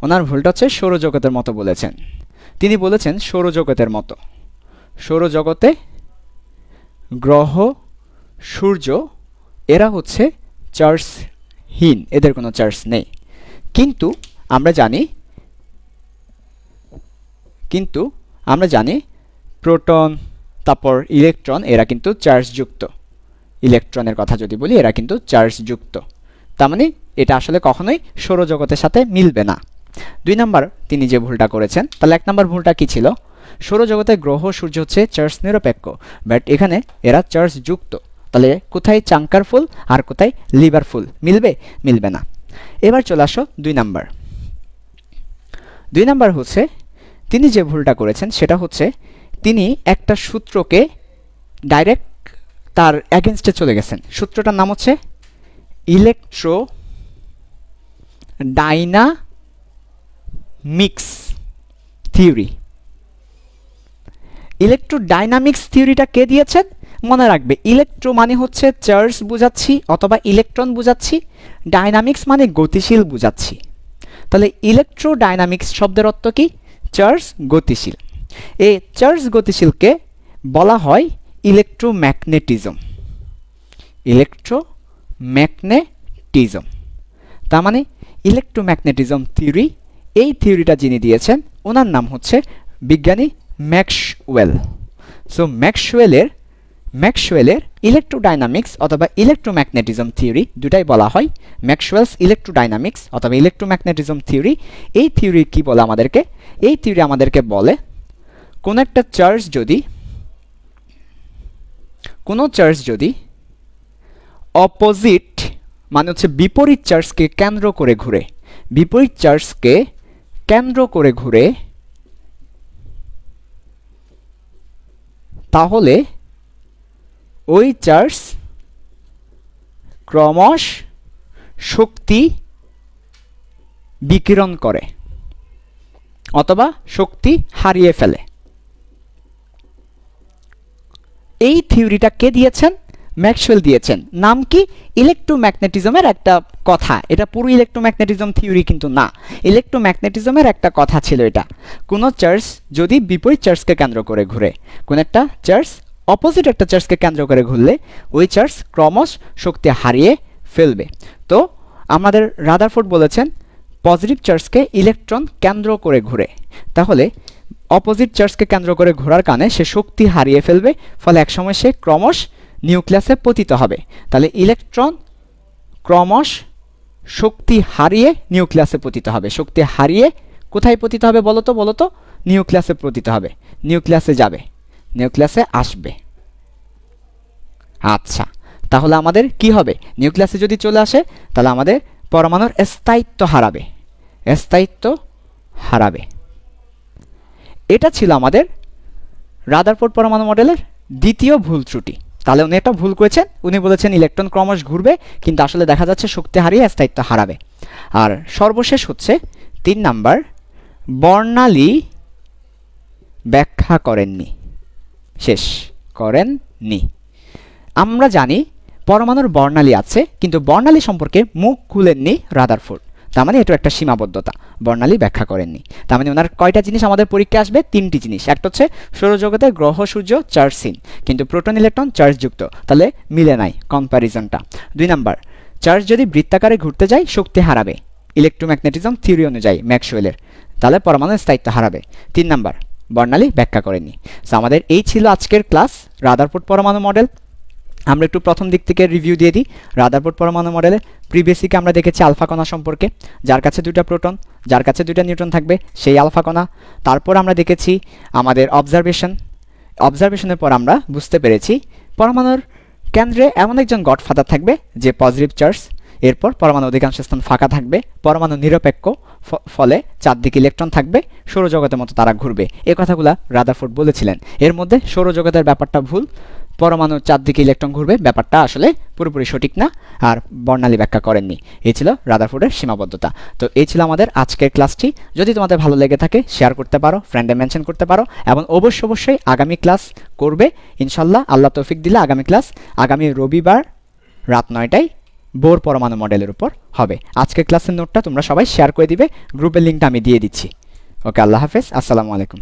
ওনার ভুলটা হচ্ছে সৌরজগতের মতো বলেছেন। তিনি বলেছেন সৌরজগতের মতো, সৌরজগতে গ্রহ সূর্য এরা হচ্ছে চার্জহীন, এদের কোনো চার্জ নেই। কিন্তু আমরা জানি প্রোটন তারপর ইলেকট্রন এরা কিন্তু চার্জযুক্ত। ইলেকট্রনের কথা যদি বলি, এরা কিন্তু চার্জযুক্ত। তার মানে এটা আসলে কখনোই সৌরজগতের সাথে মিলবে না। 2 নাম্বার তিনি যে ভুলটা করেছেন, তাহলে 1 নাম্বার ভুলটা কি ছিল? সৌরজগতে গ্রহ সূর্য হচ্ছে চার্জ নিরপেক্ষ, বাট এখানে এরা চার্জ যুক্ত। তাহলে কোথায় চাঙ্কার ফুল আর কোথায় লিভার ফুল, মিলবে না। এবার চলে আসো 2 নাম্বার। 2 নাম্বার হচ্ছে তিনি যে ভুলটা করেছেন সেটা হচ্ছে তিনি একটা সূত্রকে ডাইরেক্ট তার এগেনস্টে চলে গেছেন। সূত্রটার নাম হচ্ছে ইলেকট্রোডাইনামিক্স থিওরি। ইলেকট্রোডাইনামিক্স থিওরিটা কে দিয়েছেন? মনে রাখবে ইলেকট্রো মানে হচ্ছে চার্জ বোঝাচ্ছি অথবা ইলেকট্রন বোঝাচ্ছি, ডাইনামিক্স মানে গতিশীল বোঝাচ্ছি। তাহলে ইলেকট্রোডাইনামিক্স শব্দের অর্থ কি? চার্জ গতিশীল। এই চার্জ গতিশীলকে বলা হয় ইলেকট্রোম্যাগনেটিজম। ইলেকট্রোম্যাগনেটিজম তার মানে ইলেকট্রোম্যাগনেটিজম থিওরি, এই থিওরিটা যিনি দিয়েছেন ওনার নাম হচ্ছে বিজ্ঞানী ম্যাক্সওয়েল। সো ম্যাক্সওয়েলের ইলেকট্রোডাইনামিক্স অথবা ইলেকট্রোম্যাগনেটিজম থিওরি দুটাই বলা হয় ম্যাক্সওয়েলস ইলেকট্রোডাইনামিক্স অথবা ইলেকট্রোম্যাগনেটিজম থিওরি। এই থিওরি কি বলে আমাদেরকে? এই থিওরি আমাদেরকে বলে কোনো একটা চার্জ যদি অপোজিট মানে হচ্ছে বিপরীত চার্জকে কেন্দ্র করে ঘুরে, তাহলে ওই চার্জ ক্রমশ শক্তি বিকিরণ করে অথবা শক্তি হারিয়ে ফেলে। এই থিওরিটা কে দিয়েছেন? ম্যাক্সওয়েল দিয়েছেন। নাম কি? ইলেকট্রোম্যাগনেটিজমের একটা কথা। এটা পুরো ইলেকট্রোম্যাগনেটিজম থিওরি কিন্তু না, ইলেকট্রোম্যাগনেটিজমের একটা কথা ছিল এটা। কোনো চার্জ যদি বিপরীত চার্জকে কেন্দ্র করে ঘুরে, কোন একটা চার্জ অপোজিট একটা চার্জকে কেন্দ্র করে ঘুরলে ওই চার্জ ক্রমশ শক্তি হারিয়ে ফেলবে। তো আমাদের রাদারফোর্ড বলেছেন পজিটিভ চার্জকে ইলেকট্রন কেন্দ্র করে ঘুরে, তাহলে অপোজিট চার্জকে কেন্দ্র করে ঘোরার কারণে সে শক্তি হারিয়ে ফেলবে, ফলে একসময় সে ক্রমশ নিউক্লিয়াসে পতিত হবে। তাহলে ইলেকট্রন ক্রমশ শক্তি হারিয়ে নিউক্লিয়াসে পতিত হবে। শক্তি হারিয়ে কোথায় পতিত হবে বলো তো? নিউক্লিয়াসে পতিত হবে, নিউক্লিয়াসে যাবে, নিউক্লিয়াসে আসবে। আচ্ছা, তাহলে আমাদের কি হবে? নিউক্লিয়াসে যদি চলে আসে তাহলে আমাদের পরমাণুর স্থায়িত্ব হারাবে। এটা ছিল আমাদের রাদারফোর্ড পরমাণু মডেলের দ্বিতীয় ভুল ত্রুটি। তাহলে উনি একটা ভুল করেছেন, উনি বলেছেন ইলেকট্রন ক্রমশ ঘুরবে, কিন্তু আসলে দেখা যাচ্ছে শক্তি হারিয়ে স্থায়িত্ব হারাবে। আর সর্বশেষ হচ্ছে 3 নাম্বার, বর্ণালী ব্যাখ্যা করেননি। আমরা জানি পরমাণুর বর্ণালী আছে, কিন্তু বর্ণালী সম্পর্কে মুখ খুলেননি রাদারফোর্ড। তার মানে এটা একটা সীমাবদ্ধতা, বর্ণালী ব্যাখ্যা করেননি। তার মানে ওনার কয়টা জিনিস আমাদের পরীক্ষায় আসবে? 3টি জিনিস। একটা হচ্ছে সৌরজগতের গ্রহ সূর্য চার্জহীন, কিন্তু প্রোটন ইলেকট্রন চার্জযুক্ত, তাহলে মিলে নাই কম্প্যারিজনটা। 2 নাম্বার, চার্জ যদি বৃত্তাকারে ঘুরতে যায় শক্তি হারাবে ইলেকট্রোম্যাগনেটিজম থিওরি অনুযায়ী ম্যাক্সওয়েলের, তাহলে পরমাণুর স্থায়িত্ব হারাবে। 3 নাম্বার, বর্ণালী ব্যাখ্যা করেননি। সো আমাদের এই ছিল আজকের ক্লাস রাদারফোর্ড পরমাণু মডেল। আমরা একটু প্রথম দিক থেকে রিভিউ দিয়ে দিই। রাদারফোর্ড পরমাণু মডেলে প্রিভিয়াসলি আমরা দেখেছি আলফা কণা সম্পর্কে, যার কাছে 2টা প্রোটন, যার কাছে 2টা নিউট্রন থাকবে সেই আলফা কণা। তারপর আমরা দেখেছি আমাদের অবজারভেশনের পর আমরা বুঝতে পেরেছি পরমাণুর কেন্দ্রে এমন একজন গডফাদার থাকবে যে পজিটিভ চার্জ, এরপর পরমাণু অধিকাংশ স্থান ফাঁকা থাকবে, পরমাণু নিরপেক্ষ, ফলে চারদিকে ইলেকট্রন থাকবে, সৌরজগতের মতো তারা ঘুরবে। এই কথাগুলো রাদারফোর্ড বলেছিলেন। এর মধ্যে সৌরজগতের ব্যাপারটা ভুল, পরমাণু চারদিকে ইলেকট্রন ঘুরবে ব্যাপারটা আসলে পুরোপুরি সঠিক না, আর বর্ণালী ব্যাখ্যা করেননি। এই ছিল রাদারফোর্ডের সীমাবদ্ধতা। তো এই ছিল আমাদের আজকের ক্লাসটি। যদি তোমাদের ভালো লেগে থাকে শেয়ার করতে পারো, ফ্রেন্ডে মেনশন করতে পারো, এবং অবশ্যই আগামী ক্লাস করবে ইনশাল্লাহ। আল্লাহ তৌফিক দিলে আগামী রবিবার রাত 9টায় বোর পরমাণু মডেলের উপর হবে। আজকের ক্লাসের নোটটা তোমরা সবাই শেয়ার করে দিবে, গ্রুপের লিঙ্কটা আমি দিয়ে দিচ্ছি। ওকে, আল্লাহ হাফেজ, আসসালামু আলাইকুম।